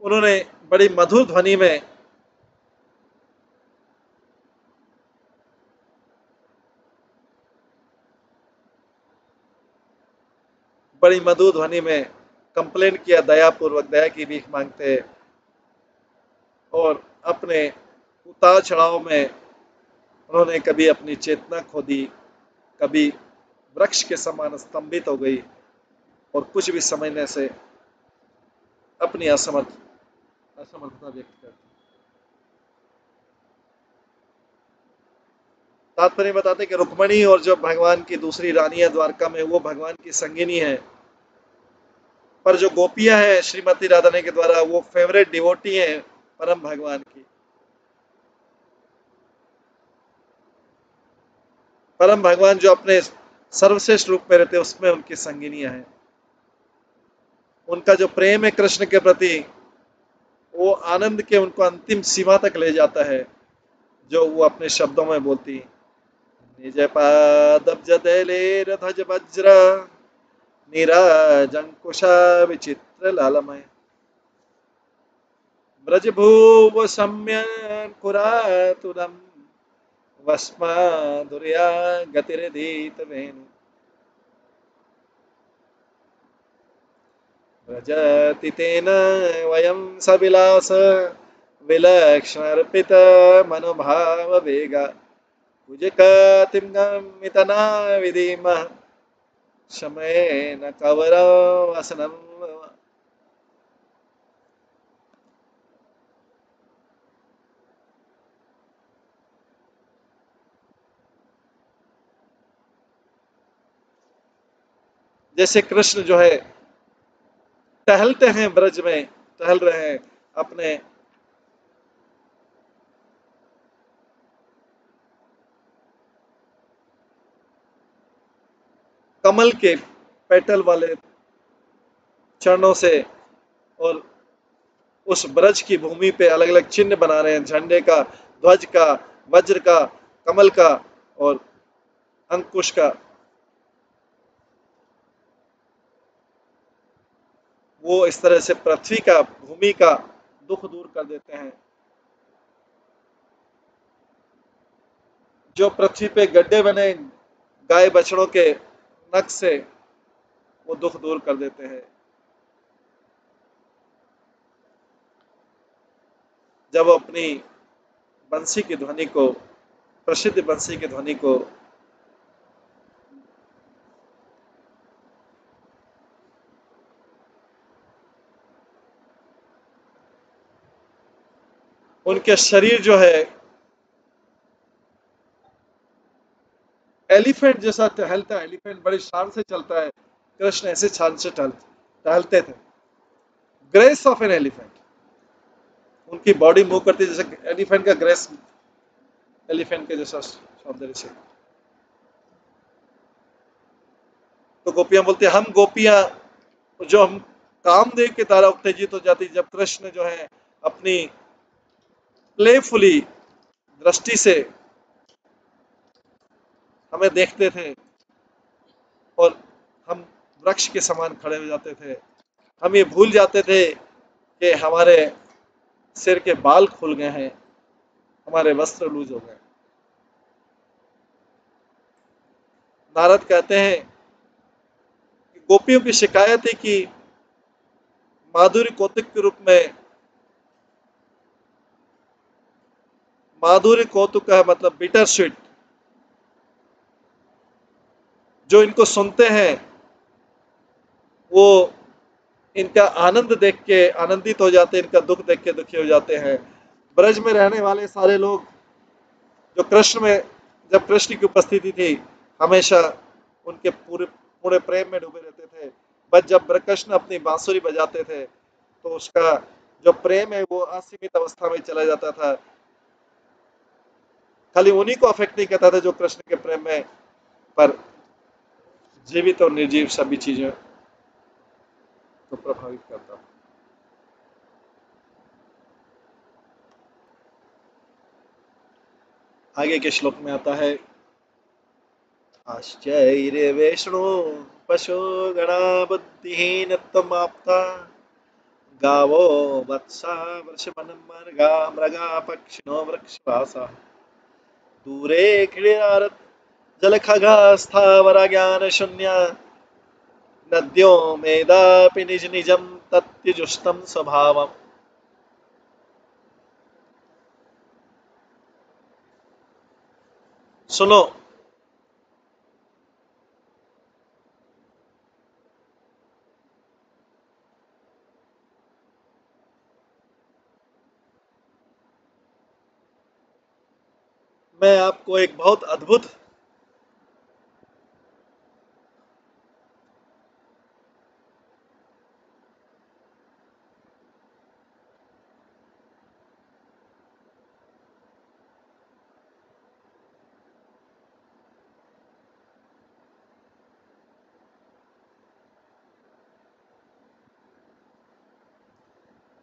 A: उन्होंने बड़ी मधुर ध्वनि में बड़ी मधुर ध्वनि में कंप्लेन किया, दयापूर्वक दया की भीख मांगते, और अपने उतार चढ़ाव में उन्होंने कभी अपनी चेतना खो दी, कभी वृक्ष के समान स्तंभित हो गई और कुछ भी समझने से अपनी असमर्थता व्यक्त करती। तात्पर्य बताते कि रुक्मणी और जो भगवान की दूसरी रानियां द्वारका में, वो भगवान की संगिनी है, पर जो गोपियां हैं श्रीमती राधारानी के द्वारा, वो फेवरेट डिवोटी हैं परम भगवान की। परम भगवान जो अपने सर्वश्रेष्ठ रूप में रहते हैं, उसमें उनकी संगिनियां हैं। उनका जो प्रेम है कृष्ण के प्रति, वो आनंद के उनको अंतिम सीमा तक ले जाता है, जो वो अपने शब्दों में बोलती। निज पादब्ज दैलेर ध्वज वज्र नीराजंकुशा विचित्र लालमय ब्रजभूव सम्यकुरातुरम वस्माधुर्या गतिरधीत वेणु व्रजति तेन वयं सविलास विलक्षणार्पित मनोभाव वेगा कुजकतिं गमितना विधिमः शमेन कवरवसनं। जैसे कृष्ण जो है टहलते हैं, ब्रज में टहल रहे हैं, अपने कमल के पेटल वाले चरणों से, और उस ब्रज की भूमि पे अलग अलग चिन्ह बना रहे हैं, झंडे का, ध्वज का, वज्र का, कमल का और अंकुश का। वो इस तरह से पृथ्वी का, भूमि का दुख दूर कर देते हैं। जो पृथ्वी पे गड्ढे बने गाय बछड़ों के नख से, वो दुख दूर कर देते हैं। जब वो अपनी बंसी की ध्वनि को, प्रसिद्ध बंसी की ध्वनि को उनके शरीर जो है एलिफेंट जैसा टहलता है, एलिफेंट बड़ी शान से चलता है, कृष्ण ऐसे शान से टहलते थे। ग्रेस ऑफ एन एलिफेंट, उनकी बॉडी मूव करती है जैसे एलिफेंट का ग्रेस, एलिफेंट के जैसा सौंदर्य से। तो गोपियां बोलती है, हम गोपियां जो हम कामदेव के द्वारा उत्तेजित हो जाती, जब कृष्ण जो है अपनी प्लेफुली दृष्टि से हमें देखते थे और हम वृक्ष के समान खड़े हो जाते थे, हम ये भूल जाते थे कि हमारे सिर के बाल खुल गए हैं, हमारे वस्त्र लूज हो गए। नारद कहते हैं कि गोपियों की शिकायत है कि माधुर्य कौतुक के रूप में, माधुर्य कौतुक का मतलब बिटर स्वीट, जो इनको सुनते हैं वो इनका आनंद देख के आनंदित हो जाते हैं, इनका दुख देख के दुखी हो जाते हैं। ब्रज में रहने वाले सारे लोग जो कृष्ण में, जब कृष्ण की उपस्थिति थी, हमेशा उनके पूरे पूरे प्रेम में डूबे रहते थे। बस जब कृष्ण अपनी बांसुरी बजाते थे तो उसका जो प्रेम है वो असीमित अवस्था में चला जाता था। खाली उन्हीं को अफेक्ट नहीं करता था जो कृष्ण के प्रेम में, पर जीवित और निर्जीव सभी चीजें को प्रभावित करता। आगे के श्लोक में आता है, आश्चर्य वैष्णो पशो गणा बुद्धिहीन तमाप्ता गावो वत्सा वृषभनमर्गा मृगा पक्षिणो वृक्षवासा दूरे क्रीडारत जलखगा स्थावरा ज्ञान शून्य नद्यो मेदापि निज निजम तत्युजुष्टम स्वभावम। सुनो, मैं आपको एक बहुत अद्भुत,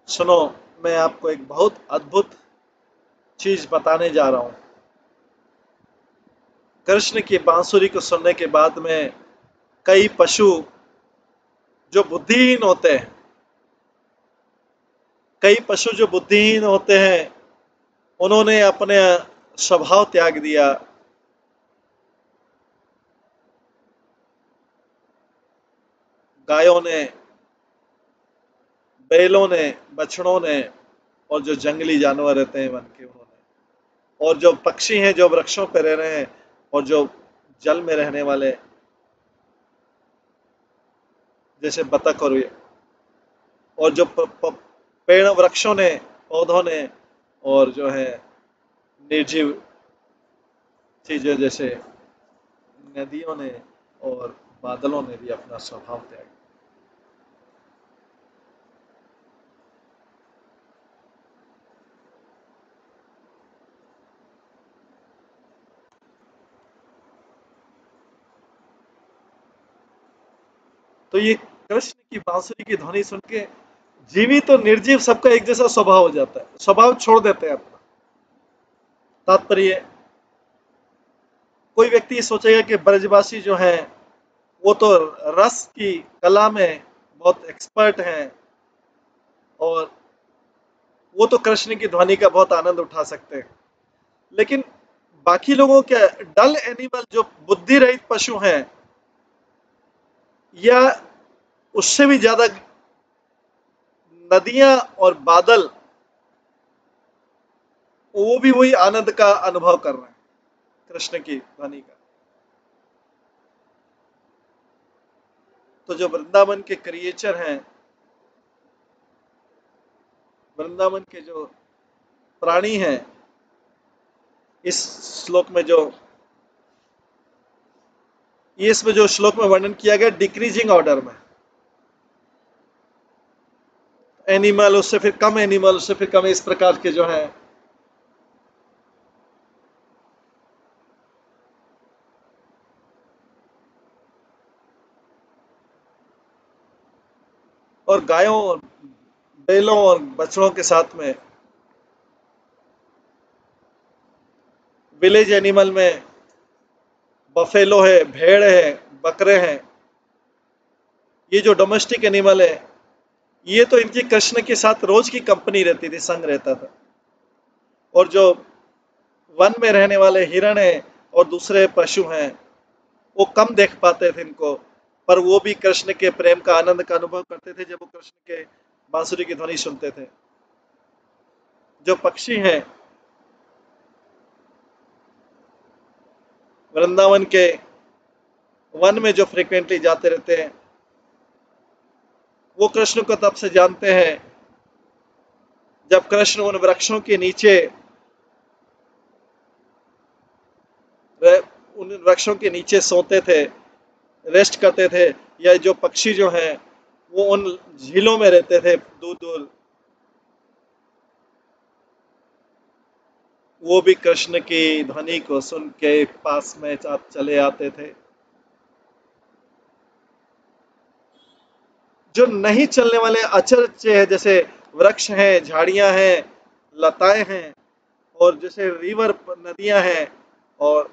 A: सुनो, मैं आपको एक बहुत अद्भुत चीज बताने जा रहा हूं। कृष्ण की बांसुरी को सुनने के बाद में कई पशु जो बुद्धिहीन होते हैं, कई पशु जो बुद्धिहीन होते हैं, उन्होंने अपने स्वभाव त्याग दिया। गायों ने, बैलों ने, बछड़ों ने, और जो जंगली जानवर रहते हैं वन के, उन्होंने, और जो पक्षी हैं जो वृक्षों पर रह रहे हैं, और जो जल में रहने वाले जैसे बतख और ये, और जो पेड़ वृक्षों ने, पौधों ने, और जो है निर्जीव चीजें जैसे नदियों ने और बादलों ने भी अपना स्वभाव त्याग। तो ये कृष्ण की बांसुरी की ध्वनि सुन के जीवित और निर्जीव सबका एक जैसा स्वभाव हो जाता है, स्वभाव छोड़ देते हैं अपना। तात्पर्य, कोई व्यक्ति सोचेगा कि ब्रजवासी जो हैं वो तो रस की कला में बहुत एक्सपर्ट हैं, और वो तो कृष्ण की ध्वनि का बहुत आनंद उठा सकते हैं। लेकिन बाकी लोगों के, डल एनिमल जो बुद्धि रहित पशु हैं, या उससे भी ज्यादा नदियां और बादल, वो भी वही आनंद का अनुभव कर रहे हैं कृष्ण की ध्वनि का। तो जो वृंदावन के क्रिएचर हैं, वृंदावन के जो प्राणी हैं, इस श्लोक में जो, ये इसमें जो श्लोक में वर्णन किया गया डिक्रीजिंग ऑर्डर में, एनिमल, उससे फिर कम एनिमल, उससे फिर कम, इस प्रकार के जो है। और गायों और बैलों और बछड़ों के साथ में विलेज एनिमल में बफेलो है, भेड़ है, बकरे हैं, ये जो डोमेस्टिक एनिमल है, ये तो इनकी कृष्ण के साथ रोज की कंपनी रहती थी, संग रहता था। और जो वन में रहने वाले हिरण है और दूसरे पशु हैं, वो कम देख पाते थे इनको, पर वो भी कृष्ण के प्रेम का आनंद का अनुभव करते थे जब वो कृष्ण के बांसुरी की ध्वनि सुनते थे। जो पक्षी हैं वृंदावन के वन में जो फ्रिक्वेंटली जाते रहते हैं, वो कृष्ण को तब से जानते हैं जब कृष्ण उन वृक्षों के नीचे, उन वृक्षों के नीचे सोते थे, रेस्ट करते थे, या जो पक्षी जो हैं वो उन झीलों में रहते थे दूर दूर, वो भी कृष्ण की ध्वनि को सुन के पास में चले आते थे। जो नहीं चलने वाले अचर है, जैसे वृक्ष हैं, झाड़ियां हैं, लताएं हैं, और जैसे रिवर, नदियां हैं, और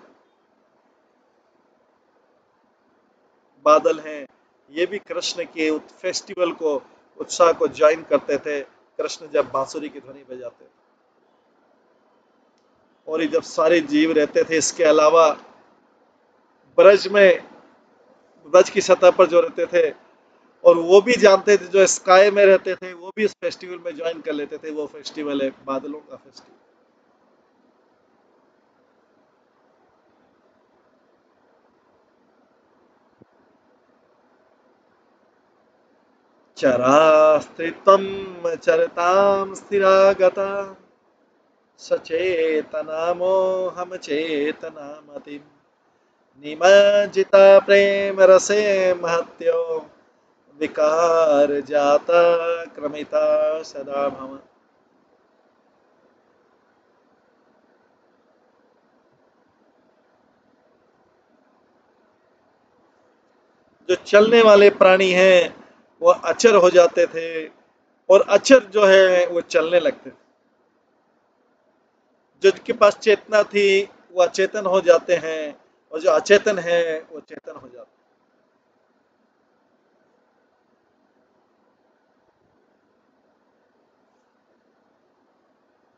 A: बादल हैं, ये भी कृष्ण के फेस्टिवल को, उत्साह को ज्वाइन करते थे कृष्ण जब बांसुरी की ध्वनि बजाते थे। और ये जब सारे जीव रहते थे, इसके अलावा ब्रज में ब्रज की सतह पर जो रहते थे, और वो भी जानते थे, जो स्काई में रहते थे वो भी उस फेस्टिवल में ज्वाइन कर लेते थे। वो फेस्टिवल है बादलों का फेस्टिवल। चरास्त्रित्वं चरतां स्थिरागता सचेतनामोहम चेतनामतिं निमज्जिता प्रेम रसे महत्यो विकार जाता क्रमिता सदा भव। जो चलने वाले प्राणी हैं वो अचर हो जाते थे, और अचर जो है वो चलने लगते थे। जिनके पास चेतना थी वो अचेतन हो जाते हैं, और जो अचेतन है वो चेतन हो जाते हैं।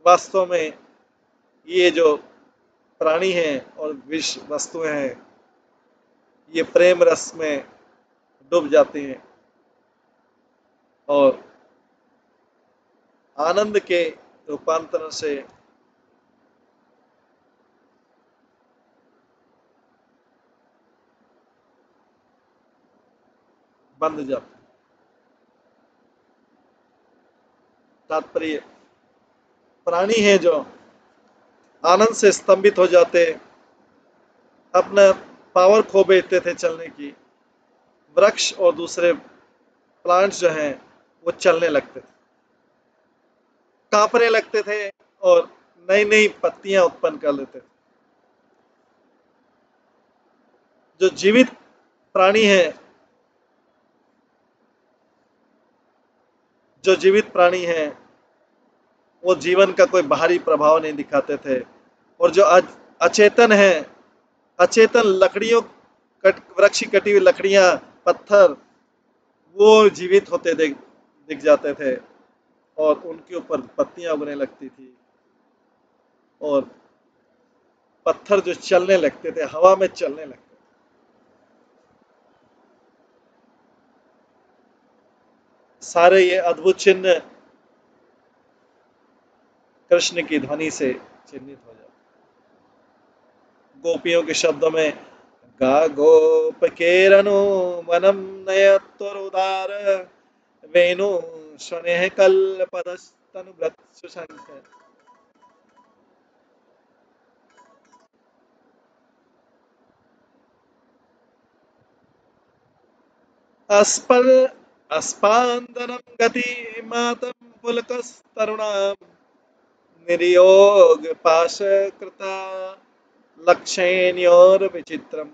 A: वास्तव में ये जो प्राणी हैं और विश्व वस्तुएं हैं, ये प्रेम रस में डूब जाती हैं और आनंद के रूपांतरण से बंध जाते हैं। तात्पर्य, प्राणी हैं जो आनंद से स्तंभित हो जाते, अपना पावर खो बैठते थे चलने की। वृक्ष और दूसरे प्लांट्स जो हैं वो चलने लगते थे, कांपने लगते थे, और नई नई पत्तियां उत्पन्न कर लेते थे। जो जीवित प्राणी है, जो जीवित प्राणी है वो जीवन का कोई बाहरी प्रभाव नहीं दिखाते थे। और जो अचेतन है, अचेतन लकड़ियों, वृक्ष की कटी हुई लकड़ियां, पत्थर, वो जीवित होते दिख जाते थे, और उनके ऊपर पत्तियां उगने लगती थी, और पत्थर जो चलने लगते थे, हवा में चलने लगते थे। सारे ये अद्भुत चिन्ह कृष्ण की ध्वनि से चिन्हित हो जाते। गोपियों के शब्दों में, गा गोप केरनु वनम नयतुरुदार वेणु स्वनेह कल्पतस्तनु सुशंक। अस्पर अस्पान्दनं गति मातं पुलकस्तरुणां निर्योग पाशकृता लक्षेण्योर विचित्रम।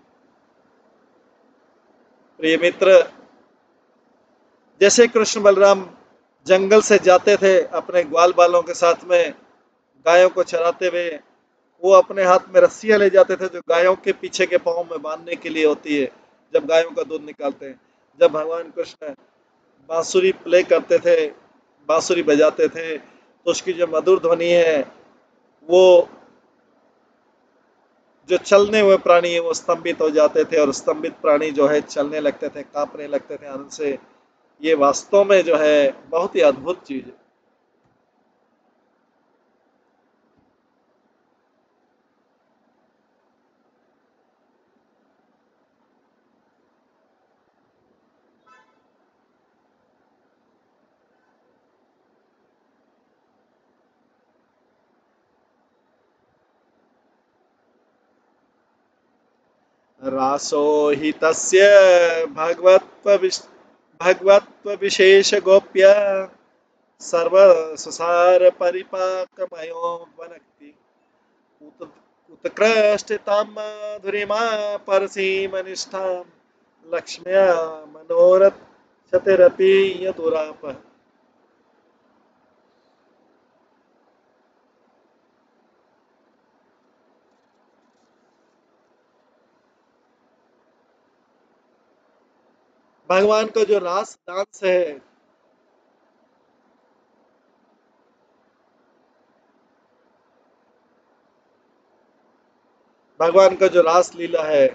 A: प्रिय मित्र, जैसे कृष्ण बलराम जंगल से जाते थे अपने ग्वाल बालों के साथ में, गायों को चराते हुए, वो अपने हाथ में रस्सियां ले जाते थे जो गायों के पीछे के पाँव में बांधने के लिए होती है, जब गायों का दूध निकालते हैं। जब भगवान कृष्ण बांसुरी प्ले करते थे, बांसुरी बजाते थे, तो उसकी जो मधुर ध्वनि है, वो जो चलने हुए प्राणी है वो स्तंभित हो जाते थे, और स्तंभित प्राणी जो है चलने लगते थे, कांपने लगते थे आनंद से। ये वास्तव में जो है बहुत ही अद्भुत चीज है। रासो हि तस्य भगवत्व विशेष गोप्य सर्व सुसार परिपाकमयो वनक्ति उत उत्कृष्टतां माधुरिमा परसीमनिष्ठां लक्ष्म्या मनोरथ क्षतिरपि यदुरापः। भगवान का जो रास डांस है, भगवान का जो रास लीला है,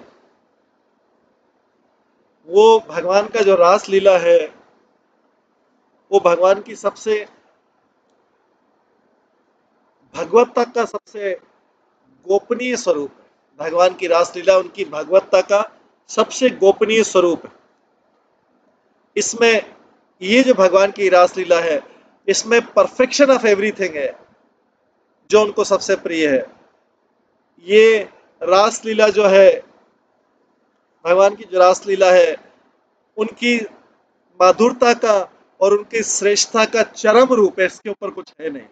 A: वो भगवान का जो रास लीला है वो भगवान की सबसे भगवत्ता का सबसे गोपनीय स्वरूप है। भगवान की रासलीला उनकी भगवत्ता का सबसे गोपनीय स्वरूप है। इसमें ये जो भगवान की रासलीला है इसमें परफेक्शन ऑफ एवरीथिंग है जो उनको सबसे प्रिय है। ये रासलीला जो है भगवान की जो रासलीला है उनकी माधुरता का और उनकी श्रेष्ठता का चरम रूप है, इसके ऊपर कुछ है नहीं।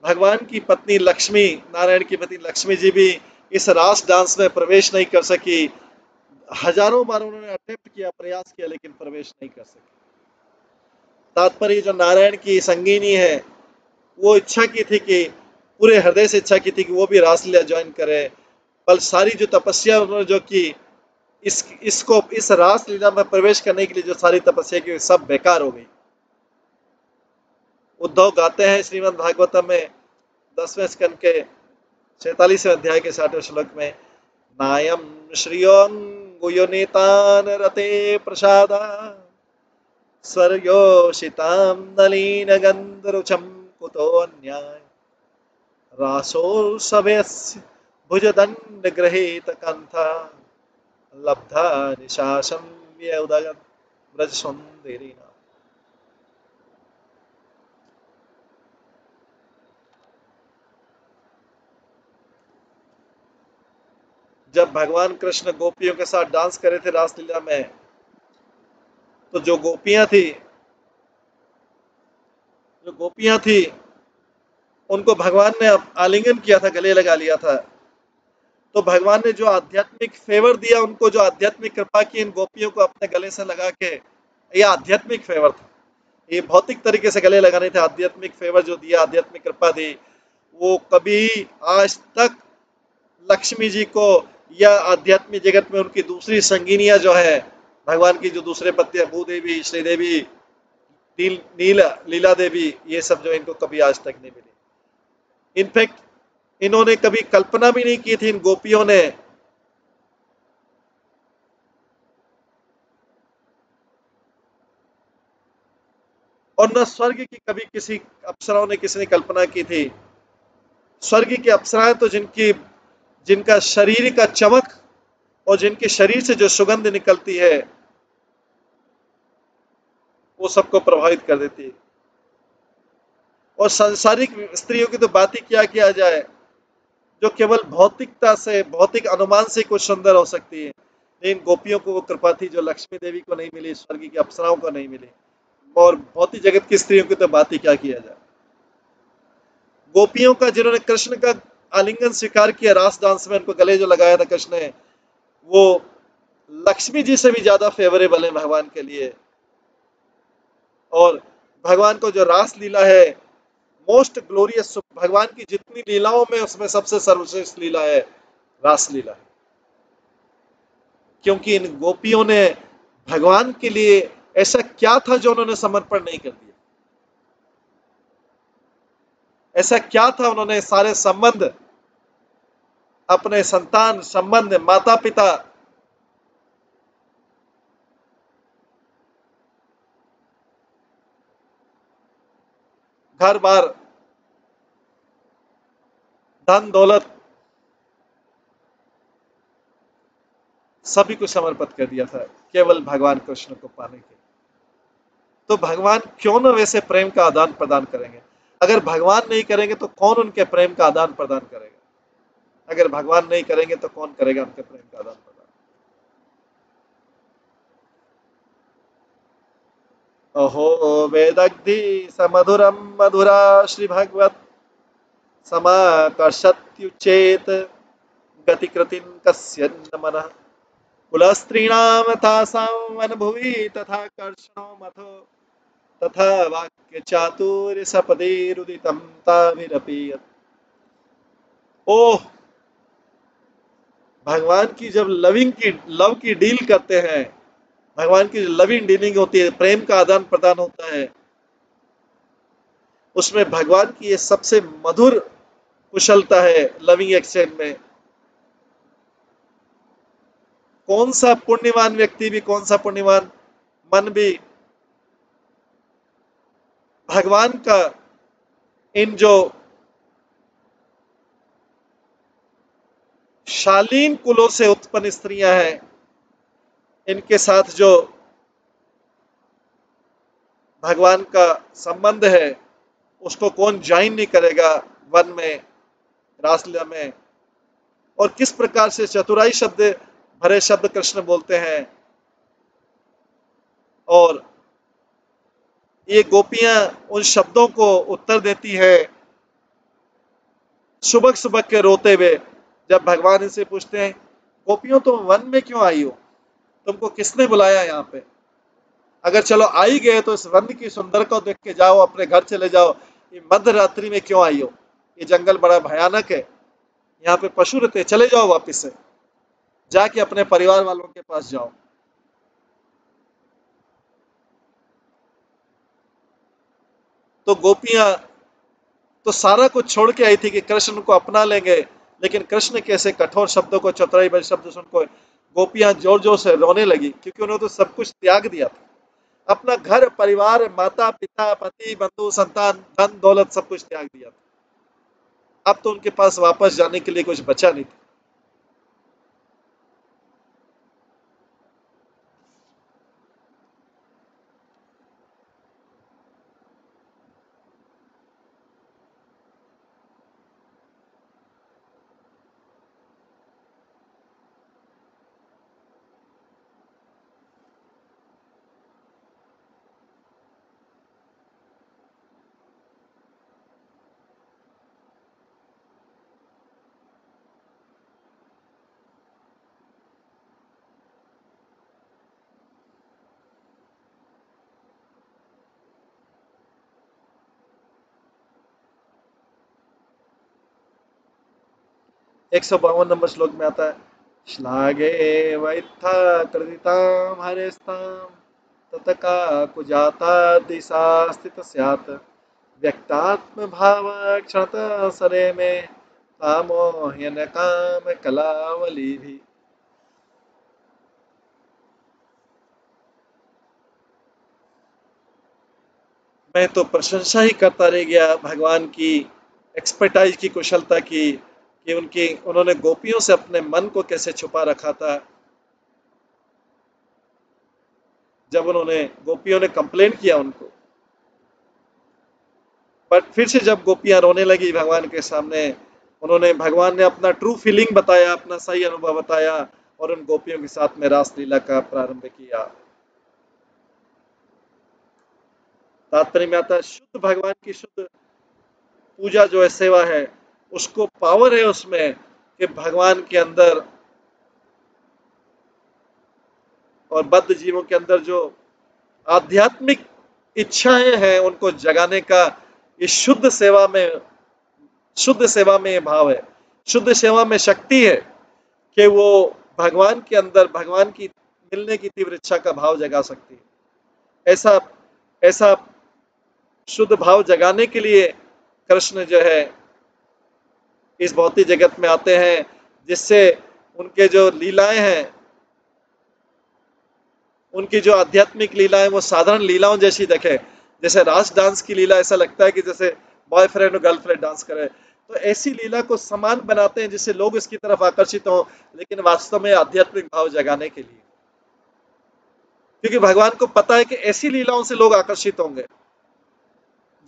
A: भगवान की पत्नी लक्ष्मी, नारायण की पत्नी लक्ष्मी जी भी इस रास डांस में प्रवेश नहीं कर सकी। हजारों बार उन्होंने अटेम्प्ट किया, प्रयास किया, लेकिन प्रवेश नहीं कर सकी। तात्पर्य जो नारायण की संगीनी है वो इच्छा की थी कि पूरे हृदय से इच्छा की थी कि वो भी रासलीला ज्वाइन करे, पर सारी जो तपस्या उन्होंने जो की इस रासलीला में प्रवेश करने के लिए जो सारी तपस्या की सब बेकार हो गई। उद्धव गाते हैं श्रीमद् भागवतम में 10वें स्कंद के 46वें अध्याय के 60वें श्लोक में, नायम श्रियोन्गुयोनितान रते प्रसादा स्वर्योषितां नलीन गंधरुचम कुतो अन्याय रासोत्सवेस्य भुजदंड गृहीत कंथा लब्धा निशासं व्यउदगत ब्रज सुंदरीना। जब भगवान कृष्ण गोपियों के साथ डांस करे थे रासलीला में, तो जो गोपियां थी उनको भगवान ने आलिंगन किया था, गले लगा लिया था। तो भगवान ने जो आध्यात्मिक फेवर दिया उनको, जो आध्यात्मिक कृपा की इन गोपियों को अपने गले से लगा के, ये आध्यात्मिक फेवर था। ये भौतिक तरीके से गले लगाने थे। आध्यात्मिक फेवर जो दिया, आध्यात्मिक कृपा दी, वो कभी आज तक लक्ष्मी जी को या आध्यात्मिक जगत में उनकी दूसरी संगिनियां जो है भगवान की, जो दूसरे पत्नी है, भूदेवी, श्रीदेवी, लीला देवी, ये सब जो इनको कभी आज तक नहीं मिली। इनफैक्ट इन्होंने कभी कल्पना भी नहीं की थी इन गोपियों ने और न स्वर्ग की कभी किसी अप्सराओं ने किसी ने कल्पना की थी। स्वर्ग की अप्सराएं तो जिनका शरीर का चमक और जिनके शरीर से जो सुगंध निकलती है वो सबको प्रभावित कर देती है। और सांसारिक स्त्रियों की तो बात ही क्या किया जाए, जो केवल भौतिकता से, भौतिक अनुमान से कुछ सुंदर हो सकती है। लेकिन गोपियों को वो कृपा थी जो लक्ष्मी देवी को नहीं मिली, स्वर्ग की अप्सराओं को नहीं मिली, और भौतिक जगत की स्त्रियों की तो बात ही क्या किया जाए। गोपियों का जिन्होंने कृष्ण का आलिंगन स्वीकार किया रास डांस में, उनको गले जो लगाया था कृष्ण ने, वो लक्ष्मी जी से भी ज्यादा फेवरेबल है भगवान के लिए। और भगवान को जो रास लीला है मोस्ट ग्लोरियस, भगवान की जितनी लीलाओं में उसमें सबसे सर्वश्रेष्ठ लीला है रास लीला। क्योंकि इन गोपियों ने भगवान के लिए ऐसा क्या था जो उन्होंने समर्पण नहीं कर दिया। ऐसा क्या था, उन्होंने सारे संबंध, अपने संतान संबंध, माता पिता, घर बार, धन दौलत, सभी को समर्पित कर दिया था केवल भगवान कृष्ण को पाने के। तो भगवान क्यों न वैसे प्रेम का आदान प्रदान करेंगे। अगर भगवान नहीं करेंगे तो कौन उनके प्रेम का आदान प्रदान करेगा। अगर भगवान नहीं करेंगे तो कौन करेगा उनके प्रेम का आदान प्रदान। अहो वेदग्धि समधुरम मधुरा श्री भगवत समाकर्षत्युचेत गतिकृतिं कस्य न मनः कुलस्त्रीणां तासां अनुभुवि तथा कर्षणो मथो तथा वाक्य चातुर्य सपदेरुदितं ताभिरपि। ओह, भगवान की जब लव की डील करते हैं, भगवान की लविंग डीलिंग होती है, प्रेम का आदान प्रदान होता है, उसमें भगवान की ये सबसे मधुर कुशलता है लविंग एक्सचेंज में। कौन सा पुण्यवान व्यक्ति भी, कौन सा पुण्यवान मन भी भगवान का इन जो शालीन कुलों से उत्पन्न स्त्रियां हैं, इनके साथ जो भगवान का संबंध है, उसको कौन ज्वाइन नहीं करेगा वन में, रासलीला में। और किस प्रकार से चतुराई शब्द भरे शब्द कृष्ण बोलते हैं, और ये गोपियां उन शब्दों को उत्तर देती है सुबह सुबह के रोते हुए। जब भगवान इनसे पूछते हैं, गोपियों तुम वन में क्यों आई हो, तुमको किसने बुलाया यहाँ पे, अगर चलो आ ही गए तो इस वन की सुंदरता को देख के जाओ, अपने घर चले जाओ, ये मध्य रात्रि में क्यों आई हो, ये जंगल बड़ा भयानक है, यहाँ पे पशु रहते, चले जाओ वापिस से, जाके अपने परिवार वालों के पास जाओ। तो गोपियां तो सारा कुछ छोड़ के आई थी कि कृष्ण को अपना लेंगे, लेकिन कृष्ण कैसे कठोर शब्दों को, चतुराई भरे शब्द सुनकर गोपियां जोर जोर से रोने लगी, क्योंकि उन्होंने तो सब कुछ त्याग दिया था, अपना घर परिवार, माता पिता, पति, बंधु, संतान, धन दौलत, सब कुछ त्याग दिया था। अब तो उनके पास वापस जाने के लिए कुछ बचा नहीं था। 152 नंबर श्लोक में आता है, श्लाघे वैत्था कृदितां हरेस्तां ततका कुजाता दिशा स्थित स्यात् व्यक्तात्म भाव क्षणत सरे में कामोह्यन काम कलावली भी। मैं तो प्रशंसा ही करता रह गया भगवान की एक्सपर्टाइज की, कुशलता की, कि उनकी उन्होंने गोपियों से अपने मन को कैसे छुपा रखा था। जब उन्होंने गोपियों ने कंप्लेन किया उनको, बट फिर से जब गोपियां रोने लगी भगवान के सामने, उन्होंने, भगवान ने अपना ट्रू फीलिंग बताया, अपना सही अनुभव बताया, और उन गोपियों के साथ में रासलीला का प्रारंभ किया। तात्पर्य में आता है, शुद्ध भगवान की शुद्ध पूजा जो है, सेवा है, उसको पावर है उसमें, कि भगवान के अंदर और बद्ध जीवों के अंदर जो आध्यात्मिक इच्छाएं हैं, उनको जगाने का इस शुद्ध सेवा में ये भाव है। शुद्ध सेवा में शक्ति है कि वो भगवान के अंदर, भगवान की मिलने की तीव्र इच्छा का भाव जगा सकती है। ऐसा ऐसा शुद्ध भाव जगाने के लिए कृष्ण जो है इस भौतिक जगत में आते हैं, जिससे उनके जो लीलाएं हैं, उनकी जो आध्यात्मिक लीलाएं, वो साधारण लीलाओं जैसी दिखे। जैसे रास डांस की लीला ऐसा लगता है कि जैसे बॉयफ्रेंड और गर्लफ्रेंड डांस करे, तो ऐसी लीला को समान बनाते हैं जिससे लोग इसकी तरफ आकर्षित हों, लेकिन वास्तव में आध्यात्मिक भाव जगाने के लिए, क्योंकि भगवान को पता है कि ऐसी लीलाओं से लोग आकर्षित होंगे।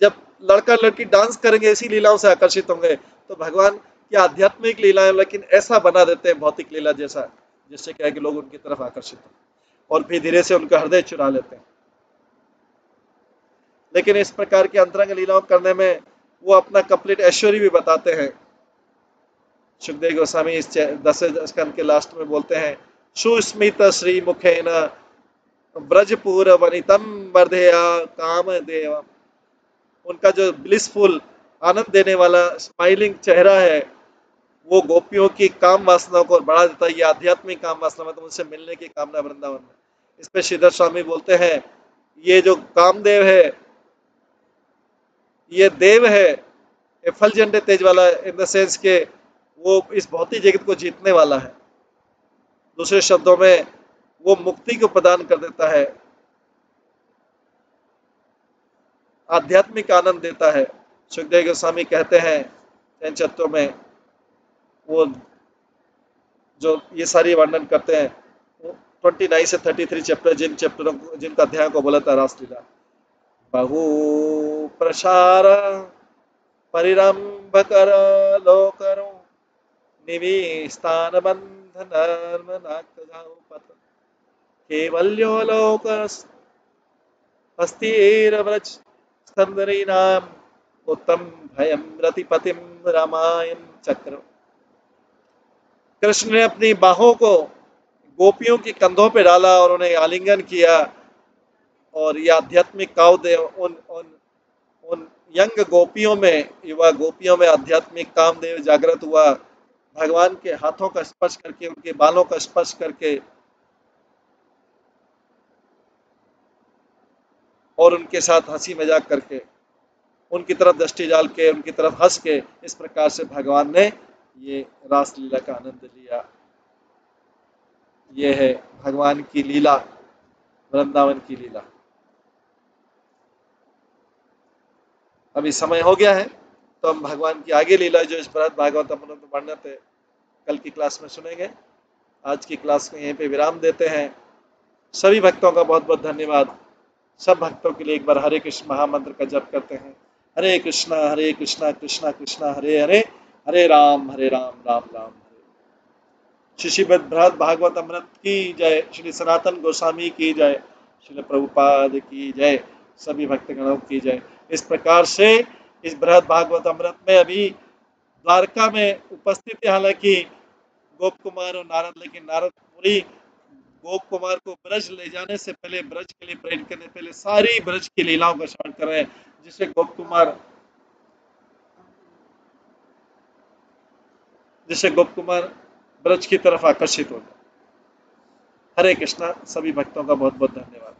A: जब लड़का लड़की डांस करेंगे, ऐसी लीलाओं से आकर्षित होंगे, तो भगवान की आध्यात्मिक लीलाएं लेकिन ऐसा बना देते हैं भौतिक लीला जैसा, जिससे क्या है कि लोग उनकी तरफ आकर्षित हो और फिर धीरे से उनका हृदय चुरा लेते हैं। लेकिन इस प्रकार की अंतरंग लीलाओं करने में वो अपना कंप्लीट ऐश्वर्य भी बताते हैं। सुखदेव गोस्वामी इस 10वें स्कंद के लास्ट में बोलते हैं, सुस्मित श्री मुखेन ब्रजपुर वनितम वर्धया काम देव। उनका जो ब्लिसफुल, आनंद देने वाला स्माइलिंग चेहरा है, वो गोपियों की काम वासनाओं को बढ़ा देता है। ये आध्यात्मिक काम वासना, मतलब उनसे मिलने की कामना वृंदावन में। इस पे श्रीधर स्वामी बोलते हैं, ये जो कामदेव है, ये देव है, एफलजेंट तेज वाला, इन द सेंस के वो इस भौतिक जगत को जीतने वाला है। दूसरे शब्दों में वो मुक्ति को प्रदान कर देता है, आध्यात्मिक आनंद देता है। सुखदेव गोस्वामी कहते हैं चैन तत्व में, वो जो ये सारी वर्णन करते हैं, 29 से 33 चैप्टर, जिनका अध्याय को बोला था रासलीला। बहु प्रसार परिरंभ कर लोकरो निविस्तान बंधन केवल्यो लोक अस्थिरव्रज स्तंदरीनाम उत्तम भयम रतिपतिम रामायण चक्र। कृष्ण ने अपनी बाहों को गोपियों के कंधों पे डाला और उन्हें आलिंगन किया, और ये आध्यात्मिक कामदेव उन उन उन यंग गोपियों में, युवा गोपियों में आध्यात्मिक कामदेव जागृत हुआ। भगवान के हाथों का स्पर्श करके, उनके बालों का स्पर्श करके और उनके साथ हंसी मजाक करके, उनकी तरफ दृष्टि डाल के, उनकी तरफ हंस के, इस प्रकार से भगवान ने ये रासलीला का आनंद लिया। ये है भगवान की लीला, वृंदावन की लीला। अभी समय हो गया है, तो हम भगवान की आगे लीला जो इस बृहद भागवत वर्णन है कल की क्लास में सुनेंगे। आज की क्लास को यहीं पे विराम देते हैं। सभी भक्तों का बहुत बहुत धन्यवाद। सब भक्तों के लिए एक बार हरे कृष्ण महामंत्र का जप करते हैं। हरे कृष्णा कृष्णा कृष्णा हरे हरे, हरे राम राम राम हरे। श्री बृहद भागवत अमृत की जय, श्री सनातन गोस्वामी की जय, श्री प्रभुपाद की जय, सभी भक्तगणों की जय। इस प्रकार से इस बृहद भागवत अमृत में अभी द्वारका में उपस्थित है हालांकि गोप कुमार और नारद, लेकिन नारद मुनि गोप कुमार को ब्रज ले जाने से पहले, ब्रज के लिए प्रेरित करने पहले सारी ब्रज की लीलाओं का श्रवण कर रहे हैं, जिससे गोप कुमार ब्रज की तरफ आकर्षित हो जाए। हरे कृष्णा। सभी भक्तों का बहुत बहुत धन्यवाद।